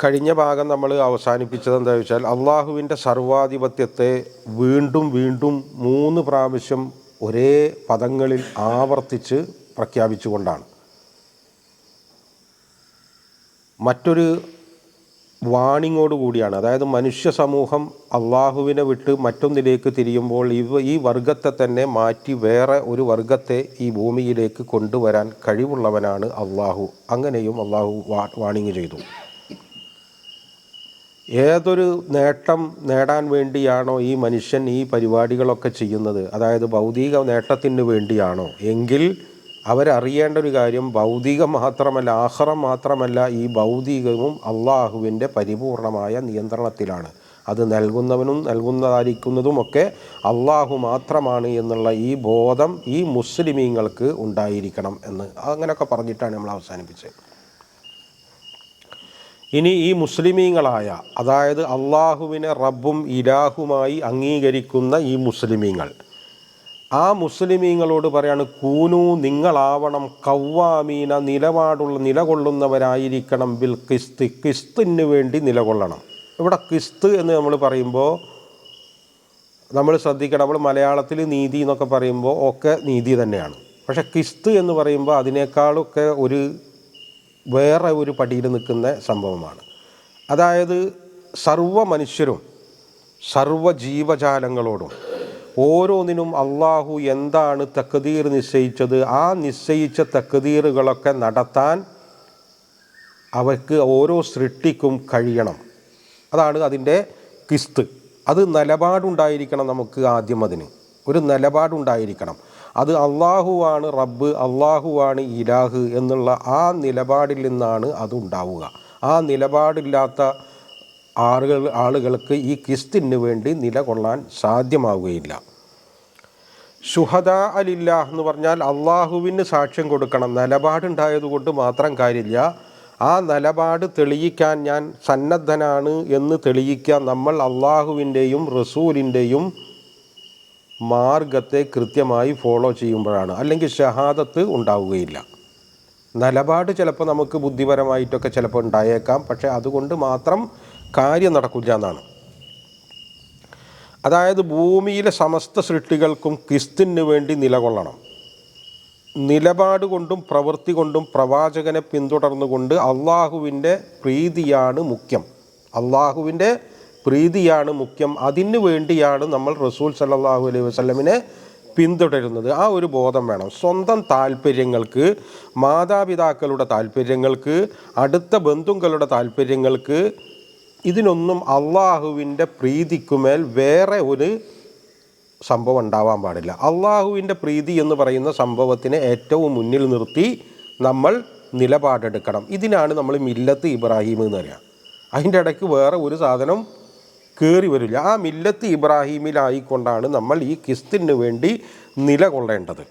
കഴിഞ്ഞ ഭാഗം നമ്മൾ അവസാനിപ്പിച്ചത് എന്താ വെച്ചാൽ അള്ളാഹുവിൻ്റെ സർവാധിപത്യത്തെ വീണ്ടും വീണ്ടും 3 പ്രാവശ്യം ഒരേ പദങ്ങളിൽ ആവർത്തിച്ച് പ്രഖ്യാപിച്ചുകൊണ്ടാണ്. മറ്റൊരു വാണിങ്ങോട് കൂടിയാണ്. അതായത് മനുഷ്യ സമൂഹം അള്ളാഹുവിനെ വിട്ട് മറ്റൊന്നിലേക്ക് തിരിയുമ്പോൾ ഈ വർഗത്തെ തന്നെ മാറ്റി വേറെ ഒരു വർഗത്തെ ഈ ഭൂമിയിലേക്ക് കൊണ്ടുവരാൻ കഴിവുള്ളവനാണ് അള്ളാഹു. അങ്ങനെയും അള്ളാഹു വാണിങ് ചെയ്തു. ഏതൊരു നേട്ടം നേടാൻ വേണ്ടിയാണോ ഈ മനുഷ്യൻ ഈ പരിപാടികളൊക്കെ ചെയ്യുന്നത്, അതായത് ഭൗതിക നേട്ടത്തിന് വേണ്ടിയാണോ എങ്കിൽ അവരറിയേണ്ട ഒരു കാര്യം ഭൗതികം മാത്രമല്ല, ആഖിറം മാത്രമല്ല, ഈ ഭൗതികവും അള്ളാഹുവിൻ്റെ പരിപൂർണമായ നിയന്ത്രണത്തിലാണ്. അത് നൽകുന്നവനും നൽകുന്നതായിരിക്കുന്നതുമൊക്കെ അള്ളാഹു മാത്രമാണ് എന്നുള്ള ഈ ബോധം ഈ മുസ്ലിമീങ്ങൾക്ക് ഉണ്ടായിരിക്കണം എന്ന് അങ്ങനെയൊക്കെ പറഞ്ഞിട്ടാണ് നമ്മൾ അവസാനിപ്പിച്ചത്. ഇനി ഈ മുസ്ലിമീങ്ങളായ, അതായത് അള്ളാഹുവിനെ റബ്ബും ഇലാഹുമായി അംഗീകരിക്കുന്ന ഈ മുസ്ലിമീങ്ങൾ, ആ മുസ്ലിമീങ്ങളോട് പറയാണ്, കൂനു നിങ്ങളാവണം കവ്വാമീന നിലകൊള്ളുന്നവരായിരിക്കണം ബിൽ കിസ്ത്, കിസ്തിന് വേണ്ടി നിലകൊള്ളണം. ഇവിടെ കിസ്ത് എന്ന് നമ്മൾ പറയുമ്പോൾ നമ്മൾ ശ്രദ്ധിക്കണം. നമ്മൾ മലയാളത്തിൽ നീതി എന്നൊക്കെ പറയുമ്പോൾ ഒക്കെ നീതി തന്നെയാണ്. പക്ഷേ കിസ്ത് എന്ന് പറയുമ്പോൾ അതിനേക്കാളൊക്കെ വേറെ ഒരു പടിയിൽ നിൽക്കുന്ന സംഭവമാണ്. അതായത് സർവ്വ മനുഷ്യരും സർവ്വ ജീവജാലങ്ങളോടും ഓരോന്നിനും അള്ളാഹു എന്താണ് തക്ദീർ നിശ്ചയിച്ചത്, ആ നിശ്ചയിച്ച തക്ദീറുകളൊക്കെ നടത്താൻ അവർക്ക് ഓരോ സൃഷ്ടിക്കും കഴിയണം. അതാണ് അതിൻ്റെ കിസ്ത്. അത് നിലപാടുണ്ടായിരിക്കണം. നമുക്ക് ആദ്യം അതിന് ഒരു നിലപാടുണ്ടായിരിക്കണം. അത് അള്ളാഹുവാണ് റബ്ബ്, അള്ളാഹുവാണ് ഇലാഹ് എന്നുള്ള ആ നിലപാടിൽ നിന്നാണ് അതുണ്ടാവുക. ആ നിലപാടില്ലാത്ത ആളുകൾക്ക് ഈ കിസ്തിന് വേണ്ടി നിലകൊള്ളാൻ സാധ്യമാവുകയില്ല. ശുഹദാ അലില്ലാഹ് എന്ന് പറഞ്ഞാൽ അള്ളാഹുവിന് സാക്ഷ്യം കൊടുക്കണം. നിലപാടുണ്ടായതുകൊണ്ട് മാത്രം കാര്യമില്ല. ആ നിലപാട് തെളിയിക്കാൻ ഞാൻ സന്നദ്ധനാണ് എന്ന് തെളിയിക്കാൻ നമ്മൾ അള്ളാഹുവിൻ്റെയും റസൂലിൻ്റെയും മാർഗത്തെ കൃത്യമായി ഫോളോ ചെയ്യുമ്പോഴാണ്. അല്ലെങ്കിൽ ഷഹാദത്ത് ഉണ്ടാവുകയില്ല. നിലപാട് ചിലപ്പോൾ നമുക്ക് ബുദ്ധിപരമായിട്ടൊക്കെ ചിലപ്പോൾ ഉണ്ടായേക്കാം, പക്ഷേ അതുകൊണ്ട് മാത്രം കാര്യം നടക്കില്ല എന്നാണ്. അതായത് ഭൂമിയിലെ സമസ്ത സൃഷ്ടികൾക്കും ക്രിസ്തുവിന് വേണ്ടി നിലകൊള്ളണം. നിലപാട് കൊണ്ടും പ്രവൃത്തി കൊണ്ടും പ്രവാചകനെ പിന്തുടർന്നുകൊണ്ട് അള്ളാഹുവിൻ്റെ പ്രീതിയാണ് മുഖ്യം. അള്ളാഹുവിൻ്റെ പ്രീതിയാണ് മുഖ്യം. അതിനു വേണ്ടിയാണ് നമ്മൾ റസൂൽ സല്ലല്ലാഹു അലൈഹി വസല്ലമിനെ പിന്തുടരുന്നത്. ആ ഒരു ബോധം വേണം. സ്വന്തം താല്പര്യങ്ങൾക്ക്, മാതാപിതാക്കളുടെ താല്പര്യങ്ങൾക്ക്, അടുത്ത ബന്ധുക്കളുടെ താല്പര്യങ്ങൾക്ക്, ഇതിനൊന്നും അള്ളാഹുവിൻ്റെ പ്രീതിക്കുമേൽ വേറെ ഒരു സംഭവം ഉണ്ടാവാൻ പാടില്ല. അള്ളാഹുവിൻ്റെ പ്രീതി എന്ന് പറയുന്ന സംഭവത്തിനെ ഏറ്റവും മുന്നിൽ നിർത്തി നമ്മൾ നിലപാടെടുക്കണം. ഇതിനാണ് നമ്മൾ മില്ലത്ത് ഇബ്രാഹിം എന്ന് പറയുക. അതിൻ്റെ ഇടയ്ക്ക് വേറെ ഒരു സാധനം കയറി വരില്ല. ആ മില്ലത്ത് ഇബ്രാഹിമിലായിക്കൊണ്ടാണ് നമ്മൾ ഈ ക്രിസ്തുവിന് വേണ്ടി നിലകൊള്ളേണ്ടത്.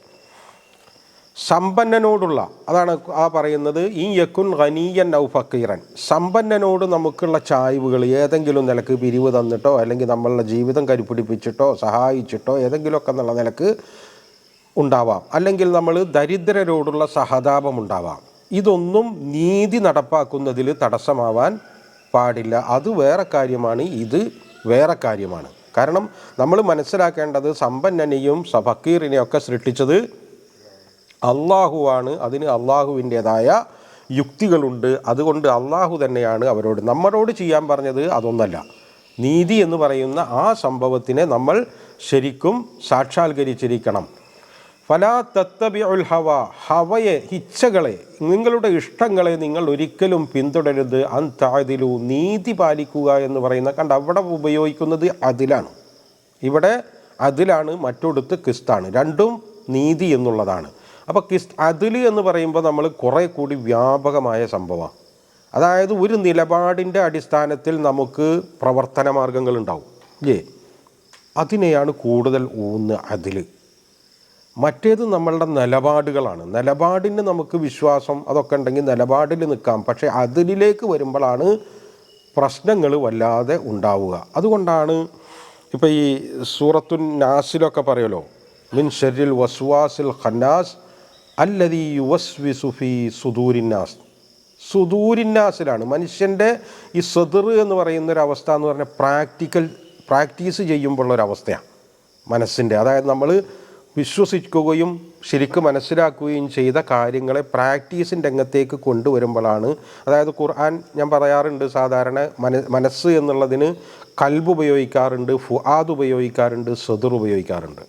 സമ്പന്നനോടുള്ള, അതാണ് ആ പറയുന്നത്, ഈ യക്കുൻ ഖനിയൻ ഔ ഫക്കീറൻ, സമ്പന്നനോട് നമുക്കുള്ള ചായ്വുകൾ ഏതെങ്കിലും നിലക്ക് പിരിവ് തന്നിട്ടോ അല്ലെങ്കിൽ നമ്മളുടെ ജീവിതം കരുപിടിപ്പിച്ചിട്ടോ സഹായിച്ചിട്ടോ ഏതെങ്കിലുമൊക്കെ എന്നുള്ള നിലക്ക് ഉണ്ടാവാം. അല്ലെങ്കിൽ നമ്മൾ ദരിദ്രരോടുള്ള സഹതാപം ഉണ്ടാവാം. ഇതൊന്നും നീതി നടപ്പാക്കുന്നതിൽ തടസ്സമാവാൻ പാടില്ല. അത് വേറെ കാര്യമാണ്, ഇത് വേറെ കാര്യമാണ്. കാരണം നമ്മൾ മനസ്സിലാക്കേണ്ടത് സമ്പന്നനെയും ഫക്കീറിനെയൊക്കെ സൃഷ്ടിച്ചത് അള്ളാഹുവാണ്. അതിന് അള്ളാഹുവിൻ്റേതായ യുക്തികളുണ്ട്. അതുകൊണ്ട് അള്ളാഹു തന്നെയാണ് നമ്മളോട് ചെയ്യാൻ പറഞ്ഞത് അതൊന്നല്ല. നീതി എന്ന് പറയുന്ന ആ സംഭവത്തിനെ നമ്മൾ ശരിക്കും സാക്ഷാത്കരിച്ചിരിക്കണം. ഫലാ തത്തബിഉൽ ഹവയെ, ഇച്ഛകളെ, നിങ്ങളുടെ ഇഷ്ടങ്ങളെ നിങ്ങൾ ഒരിക്കലും പിന്തുടരരുത്. അൻ തഅദിലു, നീതി പാലിക്കുക എന്ന് പറയുന്ന അവിടെ ഉപയോഗിക്കുന്നത് അതിലാണ്. ഇവിടെ അതിലാണ്, മറ്റൊടുത്ത് കിസ്താണ്. രണ്ടും നീതി എന്നുള്ളതാണ്. അപ്പോൾ അതിൽ എന്ന് പറയുമ്പോൾ നമ്മൾ കുറേ കൂടി വ്യാപകമായ സംഭവമാണ്. അതായത് ഒരു നിലപാടിൻ്റെ അടിസ്ഥാനത്തിൽ നമുക്ക് പ്രവർത്തന മാർഗങ്ങളുണ്ടാവും ഇല്ലേ? അതിനെയാണ് കൂടുതൽ അതിൽ. മറ്റേത് നമ്മളുടെ നിലപാടുകളാണ്. നിലപാടിന് നമുക്ക് വിശ്വാസം അതൊക്കെ ഉണ്ടെങ്കിൽ നിലപാടിൽ നിൽക്കാം. പക്ഷേ അതിലേക്ക് വരുമ്പോഴാണ് പ്രശ്നങ്ങൾ വല്ലാതെ ഉണ്ടാവുക. അതുകൊണ്ടാണ് ഇപ്പോൾ ഈ സൂറത്തുൻ നാസിലൊക്കെ പറയുമല്ലോ, മിൻ ശർരിൽ വസ്വാസിൽ ഖന്നാസ് അല്ലദീ യുവസ്വിസു ഫീ സുദൂരിന്നാസ്. സുദൂരിന്നാസിലാണ്. മനുഷ്യൻ്റെ ഈ സദർ എന്ന് പറയുന്നൊരവസ്ഥ എന്ന് പറഞ്ഞാൽ പ്രാക്ടീസ് ചെയ്യുമ്പോഴുള്ളൊരവസ്ഥയാണ് മനസ്സിൻ്റെ. അതായത് നമ്മൾ വിശ്വസിക്കുകയും ശരിക്കും മനസ്സിലാക്കുകയും ചെയ്ത കാര്യങ്ങളെ പ്രാക്ടീസിൻ്റെ രംഗത്തേക്ക് കൊണ്ടുവരുമ്പോഴാണ്. അതായത് ഖുർആൻ ഞാൻ പറയാറുണ്ട്, സാധാരണ മനസ്സ് എന്നുള്ളതിന് കൽബ് ഉപയോഗിക്കാറുണ്ട്, ഫുആദ് ഉപയോഗിക്കാറുണ്ട്, സദർ ഉപയോഗിക്കാറുണ്ട്.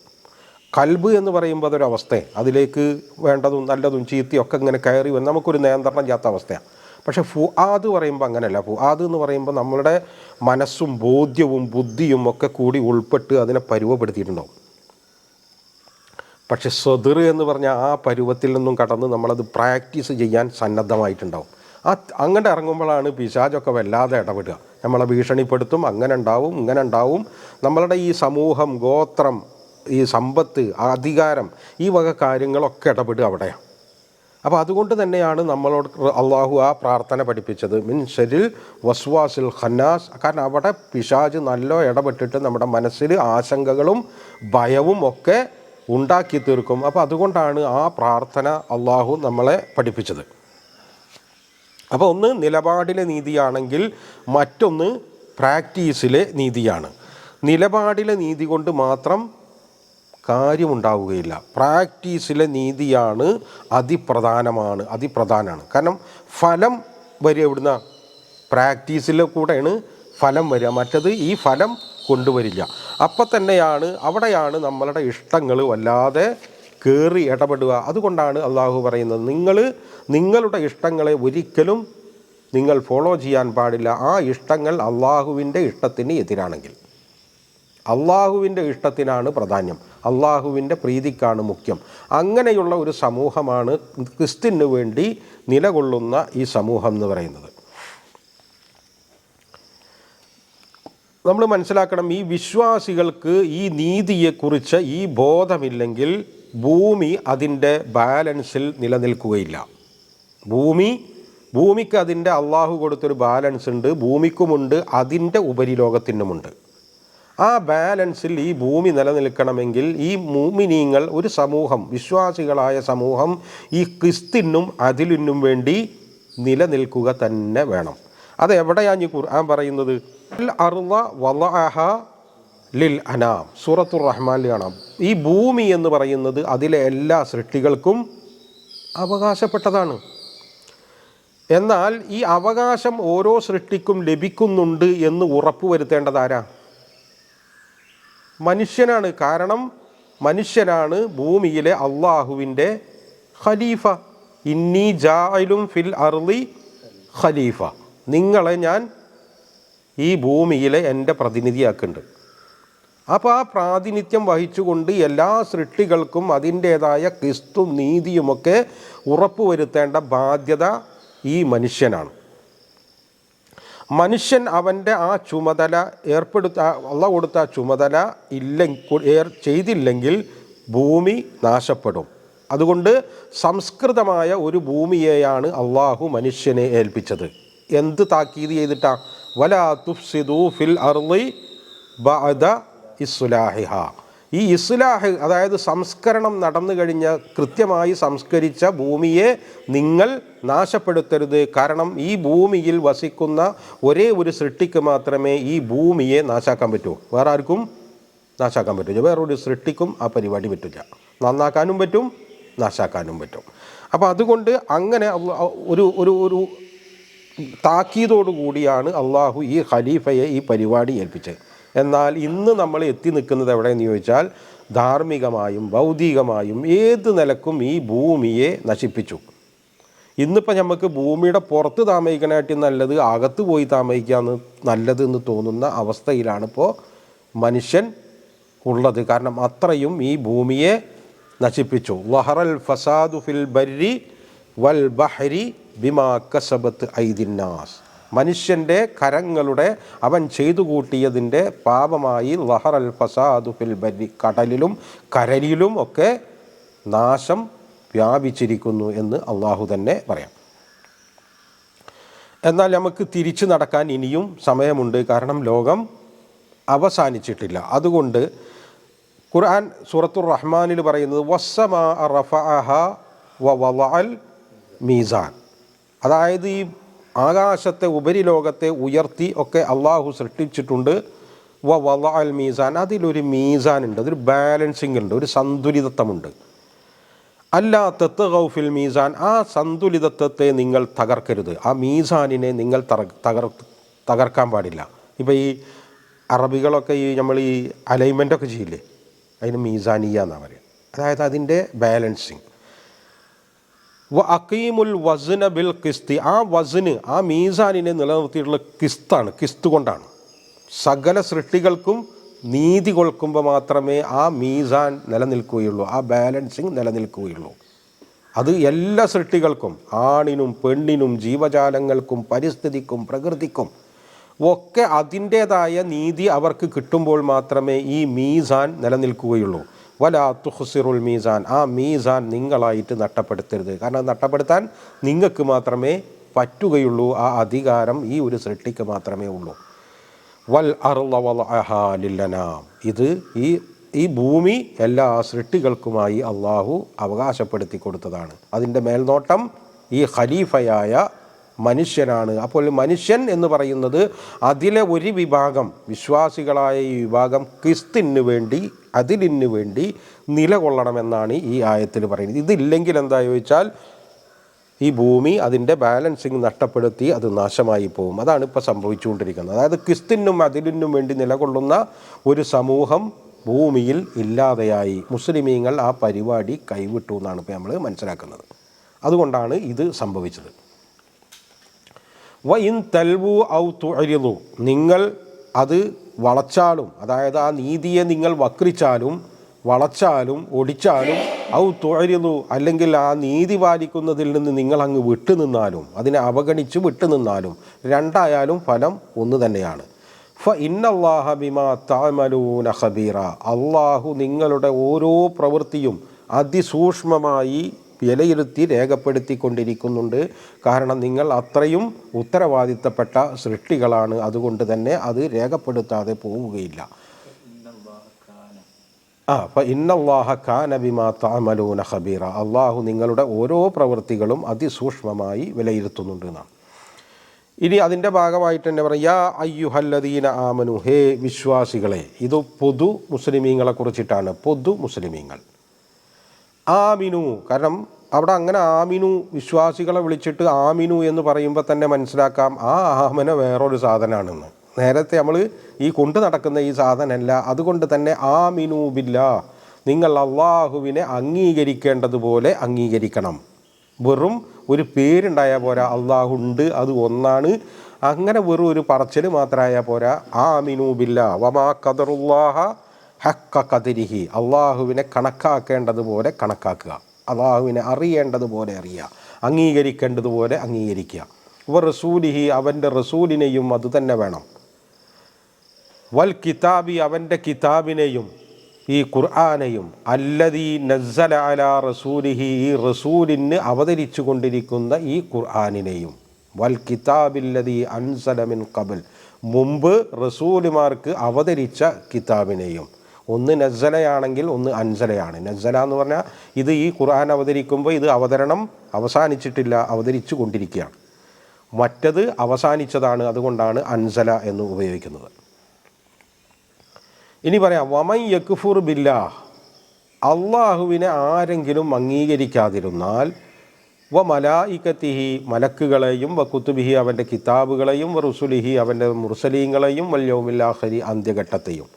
കൽബ് എന്ന് പറയുമ്പോൾ അതൊരവസ്ഥ, അതിലേക്ക് വേണ്ടതും നല്ലതും ചീത്തയും ഒക്കെ ഇങ്ങനെ കയറി വന്ന് നമുക്കൊരു നിയന്ത്രണം ചെയ്യാത്ത അവസ്ഥയാണ്. പക്ഷേ ഫുആദ് പറയുമ്പോൾ അങ്ങനെയല്ല. ഫുആദ് എന്ന് പറയുമ്പോൾ നമ്മളുടെ മനസ്സും ബോധ്യവും ബുദ്ധിയും ഒക്കെ കൂടി ഉൾപ്പെട്ട് അതിനെ പരുവപ്പെടുത്തിയിട്ടുണ്ടാവും. പക്ഷെ സദർ എന്ന് പറഞ്ഞാൽ ആ പരുവത്തിൽ നിന്നും കടന്ന് നമ്മളത് പ്രാക്ടീസ് ചെയ്യാൻ സന്നദ്ധമായിട്ടുണ്ടാവും. അങ്ങനെ ഇറങ്ങുമ്പോഴാണ് പിശാചൊക്കെ വല്ലാതെ ഇടപെടുക. നമ്മളെ ഭീഷണിപ്പെടുത്തും, അങ്ങനെ ഉണ്ടാവും ഇങ്ങനെ ഉണ്ടാവും. നമ്മളുടെ ഈ സമൂഹം, ഗോത്രം, ഈ സമ്പത്ത്, അധികാരം, ഈ വക കാര്യങ്ങളൊക്കെ ഇടപെടുക അവിടെയാണ്. അപ്പോൾ അതുകൊണ്ട് തന്നെയാണ് നമ്മളോട് അള്ളാഹു ആ പ്രാർത്ഥന പഠിപ്പിച്ചത്, മിൻ ശരിൽ വസ്വാസിൽ ഖന്നാസ്. കാരണം അവിടെ പിശാച് നല്ല ഇടപെട്ടിട്ട് നമ്മുടെ മനസ്സിൽ ആശങ്കകളും ഭയവും ഒക്കെ ഉണ്ടാക്കി തീർക്കും. അപ്പോൾ അതുകൊണ്ടാണ് ആ പ്രാർത്ഥന അള്ളാഹു നമ്മളെ പഠിപ്പിച്ചത്. അപ്പോൾ ഒന്ന് നിലപാടിലെ നീതിയാണെങ്കിൽ മറ്റൊന്ന് പ്രാക്ടീസിലെ നീതിയാണ്. നിലപാടിലെ നീതി കൊണ്ട് മാത്രം കാര്യമുണ്ടാവുകയില്ല. പ്രാക്ടീസിലെ നീതിയാണ് അതിപ്രധാനമാണ്. കാരണം ഫലം വരിക എവിടുന്ന? പ്രാക്ടീസിലെ കൂടെയാണ് ഫലം വരിക. മറ്റത് ഈ ഫലം കൊണ്ടുവരില്ല. അപ്പം തന്നെയാണ് അവിടെയാണ് നമ്മളുടെ ഇഷ്ടങ്ങൾ വല്ലാതെ കയറി ഇടപെടുക. അതുകൊണ്ടാണ് അള്ളാഹു പറയുന്നത്, നിങ്ങളുടെ ഇഷ്ടങ്ങളെ ഒരിക്കലും നിങ്ങൾ ഫോളോ ചെയ്യാൻ പാടില്ല. ആ ഇഷ്ടങ്ങൾ അള്ളാഹുവിൻ്റെ ഇഷ്ടത്തിന് എതിരാണെങ്കിൽ. അള്ളാഹുവിൻ്റെ ഇഷ്ടത്തിനാണ് പ്രാധാന്യം, അള്ളാഹുവിൻ്റെ പ്രീതിക്കാണ് മുഖ്യം. അങ്ങനെയുള്ള ഒരു സമൂഹമാണ് ക്രിസ്ത്യന് വേണ്ടി നിലകൊള്ളുന്ന ഈ സമൂഹം എന്ന് പറയുന്നത്. നമ്മൾ മനസ്സിലാക്കണം, ഈ വിശ്വാസികൾക്ക് ഈ നീതിയെക്കുറിച്ച് ഈ ബോധമില്ലെങ്കിൽ ഭൂമി അതിൻ്റെ ബാലൻസിൽ നിലനിൽക്കുകയില്ല. ഭൂമിക്ക് അതിൻ്റെ അള്ളാഹു കൊടുത്തൊരു ബാലൻസ് ഉണ്ട്, ഭൂമിക്കുമുണ്ട്, അതിൻ്റെ ഉപരിലോകത്തിനുമുണ്ട്. ആ ബാലൻസിൽ ഈ ഭൂമി നിലനിൽക്കണമെങ്കിൽ ഈ മുഅ്മിനീങ്ങൾ, ഒരു സമൂഹം, വിശ്വാസികളായ സമൂഹം ഈ ക്രിസ്ത്യനും അതിലിനും വേണ്ടി നിലനിൽക്കുക തന്നെ വേണം. അത് എവിടെയാണ് ഈ ഖുർആൻ പറയുന്നത്? അർള വളഅഹ ലിൽ അനാം, സൂറത്തുർ റഹ്മാനിൽ കാണാം. ഈ ഭൂമി എന്ന് പറയുന്നത് അതിലെ എല്ലാ സൃഷ്ടികൾക്കും അവകാശപ്പെട്ടതാണ്. എന്നാൽ ഈ അവകാശം ഓരോ സൃഷ്ടിക്കും ലഭിക്കുന്നുണ്ട് എന്ന് ഉറപ്പുവരുത്തേണ്ടതാരാ? മനുഷ്യനാണ്. കാരണം മനുഷ്യനാണ് ഭൂമിയിലെ അള്ളാഹുവിൻ്റെ ഖലീഫ. ഇന്നി ജാഇലുൻ ഫിൽ അർളി ഖലീഫ, നിങ്ങളെ ഞാൻ ഈ ഭൂമിയിലെ എൻ്റെ പ്രതിനിധിയാക്കുന്നുണ്ട്. അപ്പോൾ ആ പ്രാതിനിധ്യം വഹിച്ചുകൊണ്ട് എല്ലാ സൃഷ്ടികൾക്കും അതിൻ്റേതായ ക്രിസ്തു നീതിയുമൊക്കെ ഉറപ്പുവരുത്തേണ്ട ബാധ്യത ഈ മനുഷ്യനാണ്. മനുഷ്യൻ അവൻ്റെ ആ ചുമതല അള്ളാഹു കൊടുത്ത ആ ചുമതല ചെയ്തില്ലെങ്കിൽ ഭൂമി നാശപ്പെടും. അതുകൊണ്ട് സംസ്കൃതമായ ഒരു ഭൂമിയെയാണ് അള്ളാഹു മനുഷ്യനെ ഏൽപ്പിച്ചത്. എന്ത് താക്കീത് ചെയ്തിട്ടാ? വലാ തുഫ്സിദൂ ഫിൽ അർളി ബഅദ ഇസ്ലാഹിഹ. ഈ ഇസ്ലാഹ്, അതായത് സംസ്കരണം നടന്നു കഴിഞ്ഞ, കൃത്യമായി സംസ്കരിച്ച ഭൂമിയെ നിങ്ങൾ നാശപ്പെടുത്തരുത്. കാരണം ഈ ഭൂമിയിൽ വസിക്കുന്ന ഒരേ ഒരു സൃഷ്ടിക്ക് മാത്രമേ ഈ ഭൂമിയെ നാശാക്കാൻ പറ്റൂ. വേറെ ആർക്കും നാശാക്കാൻ പറ്റില്ല. വേറൊരു സൃഷ്ടിക്കും ആ പരിപാടി പറ്റില്ല. നന്നാക്കാനും പറ്റും, നാശാക്കാനും പറ്റും. അപ്പോൾ അതുകൊണ്ട് അങ്ങനെ ഒരു താക്കീതോടു കൂടിയാണ് അള്ളാഹു ഈ ഖലീഫയെ ഈ പരിപാടി ഏൽപ്പിച്ചത്. എന്നാൽ ഇന്ന് നമ്മൾ എത്തി നിൽക്കുന്നത് എവിടെയെന്ന് ചോദിച്ചാൽ, ധാർമ്മികമായും ഭൗതികമായും ഏത് നിലക്കും ഈ ഭൂമിയെ നശിപ്പിച്ചു. ഇന്നിപ്പോൾ നമുക്ക് ഭൂമിയുടെ പുറത്ത് താമസിക്കാനായിട്ട് നല്ലത് അകത്ത് പോയി താമസിക്കാന്ന് നല്ലതെന്ന് തോന്നുന്ന അവസ്ഥയിലാണിപ്പോൾ മനുഷ്യൻ ഉള്ളത്. കാരണം അത്രയും ഈ ഭൂമിയെ നശിപ്പിച്ചു. വഹറൽ ഫസാദു ഫിൽ ബർരി വൽ ബഹരി ബിമാ കസബത്ത് ഐദിന്നാസ്. മനുഷ്യൻ്റെ കരങ്ങളുടെ അവൻ ചെയ്തു കൂട്ടിയതിൻ്റെ പാപമായി ലഹറൽ ഫസാദു ഫിൽ ബരി, കടലിലും കരലിലും ഒക്കെ നാശം വ്യാപിച്ചിരിക്കുന്നു എന്ന് അള്ളാഹു തന്നെ പറയാം. എന്നാൽ നമുക്ക് തിരിച്ചു നടക്കാൻ ഇനിയും സമയമുണ്ട്. കാരണം ലോകം അവസാനിച്ചിട്ടില്ല. അതുകൊണ്ട് ഖുർആൻ സൂറത്തുർ റഹ്മാനിൽ പറയുന്നത് വസ്സമാഅ റഫഅഹ വവളഅൽ മീസാൻ. അതായത് ഈ ആകാശത്തെ ഉപരിലോകത്തെ ഉയർത്തി ഒക്കെ അള്ളാഹു സൃഷ്ടിച്ചിട്ടുണ്ട്. വള അൽ മീസാൻ, അതിലൊരു മീസാൻ ഉണ്ട്, അതൊരു ബാലൻസിങ് ഉണ്ട്, ഒരു സന്തുലിതത്വമുണ്ട്. അല്ലാ തത്ഗൗ ഫിൽ മീസാൻ, ആ സന്തുലിതത്വത്തെ നിങ്ങൾ തകർക്കരുത്, ആ മീസാനിനെ നിങ്ങൾ തകർക്കാൻ പാടില്ല. ഇപ്പോൾ ഈ അറബികളൊക്കെ നമ്മൾ ഈ അലൈൻമെൻറ്റൊക്കെ ചെയ്യില്ലേ, അതിന് മീസാനിയ എന്നാണ് പറയുക. അതായത് അതിൻ്റെ ബാലൻസിങ്. അഖീമുൽ വസ്ന ബിൽ ഖിസ്തി, ആ വസ്ന്, ആ മീസാനിനെ നിലനിർത്തിയിട്ടുള്ള ഖിസ്താണ്, ഖിസ്ത് കൊണ്ടാണ്. സകല സൃഷ്ടികൾക്കും നീതി കൊടുക്കുമ്പോൾ മാത്രമേ ആ മീസാൻ നിലനിൽക്കുകയുള്ളൂ, ആ ബാലൻസിങ് നിലനിൽക്കുകയുള്ളൂ. അത് എല്ലാ സൃഷ്ടികൾക്കും, ആണിനും പെണ്ണിനും ജീവജാലങ്ങൾക്കും പരിസ്ഥിതിക്കും പ്രകൃതിക്കും ഒക്കെ അതിൻ്റേതായ നീതി അവർക്ക് കിട്ടുമ്പോൾ മാത്രമേ ഈ മീസാൻ നിലനിൽക്കുകയുള്ളൂ. വലാ തുഖ്സിറുൽ മീസാൻ, ആ മീസാൻ നിങ്ങളായിട്ട് നഷ്ടപ്പെടുത്തരുത്. കാരണം നഷ്ടപ്പെടുത്താൻ നിങ്ങൾക്ക് മാത്രമേ പറ്റുകയുള്ളൂ, ആ അധികാരം ഈ ഒരു സൃഷ്ടിക്ക് മാത്രമേ ഉള്ളൂ. വൽ അർള വളഅഹാ ലില്ലനാം, ഇത് ഈ ഭൂമി എല്ലാ സൃഷ്ടികൾക്കുമായി അള്ളാഹു അവകാശപ്പെടുത്തി കൊടുത്തതാണ്. അതിൻ്റെ മേൽനോട്ടം ഈ ഖലീഫയായ മനുഷ്യനാണ്. അപ്പോൾ മനുഷ്യൻ എന്ന് പറയുന്നത് അതിലെ ഒരു വിഭാഗം, വിശ്വാസികളായ ഈ വിഭാഗം ക്രിസ്തിന് വേണ്ടി, അതിലിന് വേണ്ടി നിലകൊള്ളണമെന്നാണ് ഈ ആയത്തിൽ പറയുന്നത്. ഇതില്ലെങ്കിൽ എന്താ ചോദിച്ചാൽ ഈ ഭൂമി അതിൻ്റെ ബാലൻസിങ് നഷ്ടപ്പെടുത്തി അത് നാശമായി പോകും. അതാണ് ഇപ്പോൾ സംഭവിച്ചുകൊണ്ടിരിക്കുന്നത്. അതായത് ക്രിസ്തിനും അതിലിനും വേണ്ടി നിലകൊള്ളുന്ന ഒരു സമൂഹം ഭൂമിയിൽ ഇല്ലാതെയായി. മുസ്ലിമീങ്ങൾ ആ പരിപാടി കൈവിട്ടു എന്നാണ് ഇപ്പോൾ നമ്മൾ മനസ്സിലാക്കുന്നത്. അതുകൊണ്ടാണ് ഇത് സംഭവിച്ചത്. വഇൻ തൽവു ഔ തുഅരിദു, നിങ്ങൾ അത് വളച്ചാലും, അതായത് ആ നീതിയെ നിങ്ങൾ വക്രിച്ചാലും, വളച്ചാലും, ഒടിച്ചാലും, ഔ തുഅരിദു, അല്ലെങ്കിൽ ആ നീതി പാലിക്കുന്നതിൽ നിന്ന് നിങ്ങൾ അങ്ങ് വിട്ടുനിന്നാലും, അതിനെ അവഗണിച്ച് വിട്ടുനിന്നാലും, രണ്ടായാലും ഫലം ഒന്ന് തന്നെയാണ്. ഇന്നല്ലാഹ ബിമാ തഅമലൂന ഖബീറ, അള്ളാഹു നിങ്ങളുടെ ഓരോ പ്രവൃത്തിയും അതിസൂക്ഷ്മമായി വിലയിരുത്തി രേഖപ്പെടുത്തിക്കൊണ്ടിരിക്കുന്നുണ്ട്. കാരണം നിങ്ങൾ അത്രയും ഉത്തരവാദിത്തപ്പെട്ട സൃഷ്ടികളാണ്. അതുകൊണ്ട് തന്നെ അത് രേഖപ്പെടുത്താതെ പോവുകയില്ല. ഇന്നല്ലാഹ കാന ബിമാ തഅമലൂന ഖബീറ, അള്ളാഹു നിങ്ങളുടെ ഓരോ പ്രവൃത്തികളും അതിസൂക്ഷ്മമായി വിലയിരുത്തുന്നുണ്ട് എന്നാണ്. ഇനി അതിൻ്റെ ഭാഗമായിട്ട് തന്നെ പറയാം, യാ അയ്യുഹല്ലദീന ആമനു, ഹേ വിശ്വാസികളെ. ഇത് പൊതു മുസ്ലിമീങ്ങളെ കുറിച്ചിട്ടാണ്, പൊതു മുസ്ലിമീങ്ങൾ. ആമിനു, കാരണം അവിടെ അങ്ങനെ ആമിനു വിശ്വാസികളെ വിളിച്ചിട്ട് ആമിനു എന്ന് പറയുമ്പോൾ തന്നെ മനസ്സിലാക്കാം ആ ആമന വേറൊരു സാധനമാണെന്ന്. നേരത്തെ നമ്മൾ ഈ കൊണ്ടു നടക്കുന്ന ഈ സാധനമല്ല. അതുകൊണ്ട് തന്നെ ആമിനു ബില്ലാ, നിങ്ങൾ അള്ളാഹുവിനെ അംഗീകരിക്കേണ്ടതുപോലെ അംഗീകരിക്കണം. വെറും ഒരു പേരുണ്ടായാൽ പോരാ, അള്ളാഹു ഉണ്ട്, അത് ഒന്നാണ്, അങ്ങനെ വെറും ഒരു പറച്ചിൽ മാത്രമായാൽ പോരാ. ആമിനു ബില്ലാ വമാ ഖദറുല്ലാഹ ഹഖ്ക ഖദരിഹി, അള്ളാഹുവിനെ കണക്കാക്കേണ്ടതുപോലെ കണക്കാക്കുക, അള്ളാഹുവിനെ അറിയേണ്ടതുപോലെ അറിയുക, അംഗീകരിക്കേണ്ടതുപോലെ അംഗീകരിക്കുക. റസൂലിഹി, അവൻ്റെ റസൂലിനെയും അതുതന്നെ വേണം. വൽ കിതാബി, അവൻ്റെ കിതാബിനെയും, ഈ ഖുർആനെയും, അല്ലദീ നസ്സല അലാ റസൂലിഹി, ഈ റസൂലിന് അവതരിച്ചു കൊണ്ടിരിക്കുന്ന ഈ ഖുർആനിനെയും, വൽ കിതാബില്ലദീ അൻസല മിൻ ഖബൽ, മുമ്പ് റസൂലുമാർക്ക് അവതരിച്ച കിതാബിനെയും. ഒന്ന് നസ്സലയാണെങ്കിൽ ഒന്ന് അൻസലയാണ്. നസ്സല എന്ന് പറഞ്ഞാൽ ഇത് ഈ ഖുർആൻ അവതരിക്കുമ്പോൾ ഇത് അവതരണം അവസാനിച്ചിട്ടില്ല, അവതരിച്ചു കൊണ്ടിരിക്കുകയാണ്. മറ്റത് അവസാനിച്ചതാണ്, അതുകൊണ്ടാണ് അൻസല എന്ന് ഉപയോഗിക്കുന്നത്. ഇനി പറയാം, വമൻ യക്ഫുർ ബില്ലാഹ്, അള്ളാഹുവിനെ ആരെങ്കിലും അംഗീകരിക്കാതിരുന്നാൽ, വ മലായികത്തിഹി, മലക്കുകളെയും, വ കുത്തുബിഹി, അവൻ്റെ കിതാബുകളെയും, വ റുസുലിഹി, അവൻ്റെ മുർസലീങ്ങളെയും, വൽ യൗമിൽ ആഖിരി, അന്ത്യഘട്ടത്തെയും.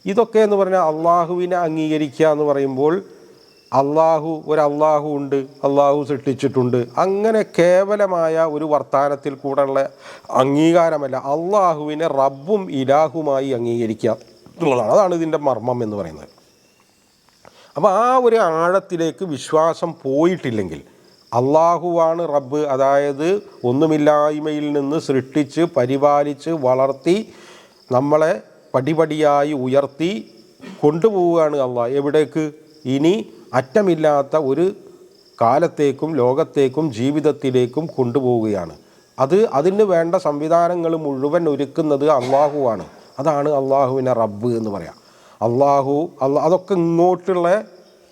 ഇതൊക്കെ എന്ന് പറഞ്ഞാൽ അള്ളാഹുവിനെ അംഗീകരിക്കുക എന്ന് പറയുമ്പോൾ അള്ളാഹു ഉണ്ട്, അള്ളാഹു സൃഷ്ടിച്ചിട്ടുണ്ട്, അങ്ങനെ കേവലമായ ഒരു വർത്താനത്തിൽ കൂടെയുള്ള അംഗീകാരമല്ല, അള്ളാഹുവിനെ റബ്ബും ഇലാഹുമായി അംഗീകരിക്കുക എന്നുള്ളതാണ്. അതാണ് ഇതിൻ്റെ മർമ്മം എന്ന് പറയുന്നത്. അപ്പോൾ ആ ഒരു ആഴത്തിലേക്ക് വിശ്വാസം പോയിട്ടില്ലെങ്കിൽ, അള്ളാഹുവാണ് റബ്ബ്, അതായത് ഒന്നുമില്ലായ്മയിൽ നിന്ന് സൃഷ്ടിച്ച് പരിപാലിച്ച് വളർത്തി നമ്മളെ പടിപടിയായി ഉയർത്തി കൊണ്ടുപോവുകയാണ് അള്ളാഹ്. എവിടേക്ക്? ഇനി അറ്റമില്ലാത്ത ഒരു കാലത്തേക്കും ലോകത്തേക്കും ജീവിതത്തിലേക്കും കൊണ്ടുപോവുകയാണ്. അതിന് വേണ്ട സംവിധാനങ്ങൾ മുഴുവൻ ഒരുക്കുന്നത് അള്ളാഹുവാണ്. അതാണ് അള്ളാഹുവിനെ റബ്ബ് എന്ന് പറയാം. അതൊക്കെ ഇങ്ങോട്ടുള്ള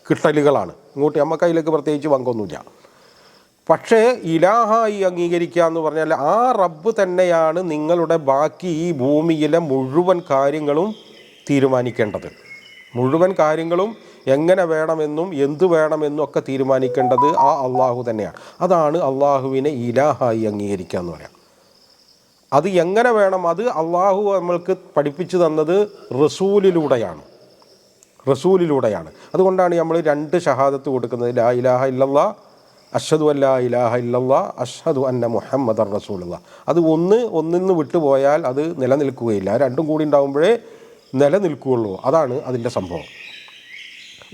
കിട്ടലുകളാണ്. ഇങ്ങോട്ട് നമുക്ക് അതിലേക്ക് പ്രത്യേകിച്ച് പങ്കൊന്നുമില്ല. പക്ഷേ ഇലാഹായി അംഗീകരിക്കുക എന്ന് പറഞ്ഞാൽ ആ റബ്ബ് തന്നെയാണ് നിങ്ങളുടെ ബാക്കി ഈ ഭൂമിയിലെ മുഴുവൻ കാര്യങ്ങളും തീരുമാനിക്കേണ്ടത്. മുഴുവൻ കാര്യങ്ങളും എങ്ങനെ വേണമെന്നും എന്തു വേണമെന്നും ഒക്കെ തീരുമാനിക്കേണ്ടത് ആ അള്ളാഹു തന്നെയാണ്. അതാണ് അള്ളാഹുവിനെ ഇലാഹായി അംഗീകരിക്കുക എന്ന് പറയാം. അത് എങ്ങനെ വേണം, അത് അള്ളാഹു നമ്മൾക്ക് പഠിപ്പിച്ചു തന്നത് റസൂലിലൂടെയാണ്. അതുകൊണ്ടാണ് നമ്മൾ 2 ഷഹാദത്ത് കൊടുക്കുന്നത്. ലാ ഇലാഹ ഇല്ലല്ലാ അഷ്ഹദു അല്ലാ ഇലാഹ ഇല്ലല്ലാ അഷ്ഹദു അന്ന മുഹമ്മദർ റസൂലുള്ളാഹ്. അത് ഒന്നിന്ന് വിട്ടുപോയാൽ അത് നിലനിൽക്കുകയില്ല. രണ്ടും കൂടി ഉണ്ടാകുമ്പോഴേ നിലനിൽക്കുകയുള്ളൂ. അതാണ് അതിൻ്റെ സംഭവം.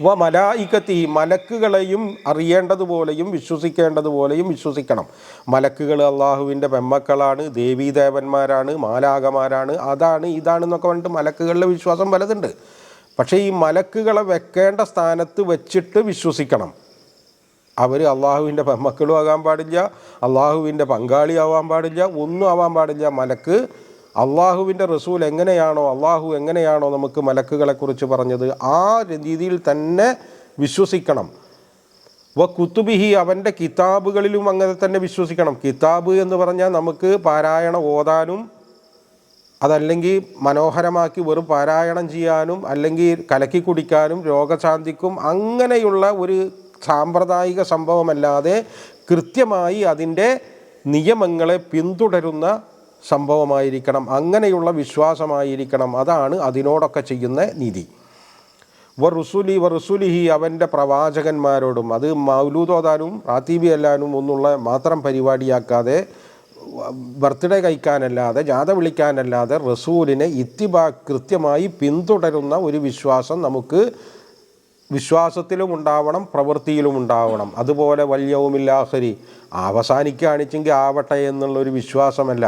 വ മലായികത്തി, മലക്കുകളെയും അറിയേണ്ടതുപോലെയും വിശ്വസിക്കേണ്ടതുപോലെയും വിശ്വസിക്കണം. മലക്കുകൾ അള്ളാഹുവിൻ്റെ പെമ്മക്കളാണ്, ദേവീദേവന്മാരാണ്, മാലാകമാരാണ്, അതാണ് ഇതാണെന്നൊക്കെ പറഞ്ഞിട്ട് മലക്കുകളിലെ വിശ്വാസം പലതുണ്ട്. പക്ഷേ ഈ മലക്കുകളെ വെക്കേണ്ട സ്ഥാനത്ത് വെച്ചിട്ട് വിശ്വസിക്കണം. അവർ അള്ളാഹുവിൻ്റെ പെമ്മക്കളും ആകാൻ പാടില്ല, അള്ളാഹുവിൻ്റെ പങ്കാളിയാവാൻ പാടില്ല, ഒന്നും ആവാൻ പാടില്ല. മലക്ക് അള്ളാഹുവിൻ്റെ റസൂൽ എങ്ങനെയാണോ, അള്ളാഹു എങ്ങനെയാണോ നമുക്ക് മലക്കുകളെക്കുറിച്ച് പറഞ്ഞത് ആ രീതിയിൽ തന്നെ വിശ്വസിക്കണം. വ കുത്തുബിഹി, അവൻ്റെ കിതാബുകളിലും അങ്ങനെ തന്നെ വിശ്വസിക്കണം. കിതാബ് എന്ന് പറഞ്ഞാൽ നമുക്ക് പാരായണം ഓതാനും അതല്ലെങ്കിൽ മനോഹരമാക്കി വെറും പാരായണം ചെയ്യാനും അല്ലെങ്കിൽ കലക്കി കുടിക്കാനും രോഗശാന്തിക്കും അങ്ങനെയുള്ള ഒരു സാമ്പ്രദായിക സംഭവമല്ലാതെ കൃത്യമായി അതിൻ്റെ നിയമങ്ങളെ പിന്തുടരുന്ന സംഭവമായിരിക്കണം. അങ്ങനെയുള്ള വിശ്വാസമായിരിക്കണം. അതാണ് അതിനോടൊക്കെ ചെയ്യുന്ന നീതി. വറുസുലിഹി, അവൻ്റെ പ്രവാചകന്മാരോടും. അത് മൗലൂദ് ഓതാനും റാത്തീബി അല്ലാനും ഒന്നുള്ള മാത്രം പരിപാടിയാക്കാതെ, ബർത്ത്ഡേ കഴിക്കാനല്ലാതെ, ജാഥ വിളിക്കാനല്ലാതെ റസൂലിനെ ഇത്തിബാ കൃത്യമായി പിന്തുടരുന്ന ഒരു വിശ്വാസം നമുക്ക് വിശ്വാസത്തിലും ഉണ്ടാവണം, പ്രവൃത്തിയിലും ഉണ്ടാവണം. അതുപോലെ വല്യവുമില്ലാഹരി, അവസാനിക്കുകയാണിച്ചെങ്കിൽ ആവട്ടെ എന്നുള്ളൊരു വിശ്വാസമല്ല.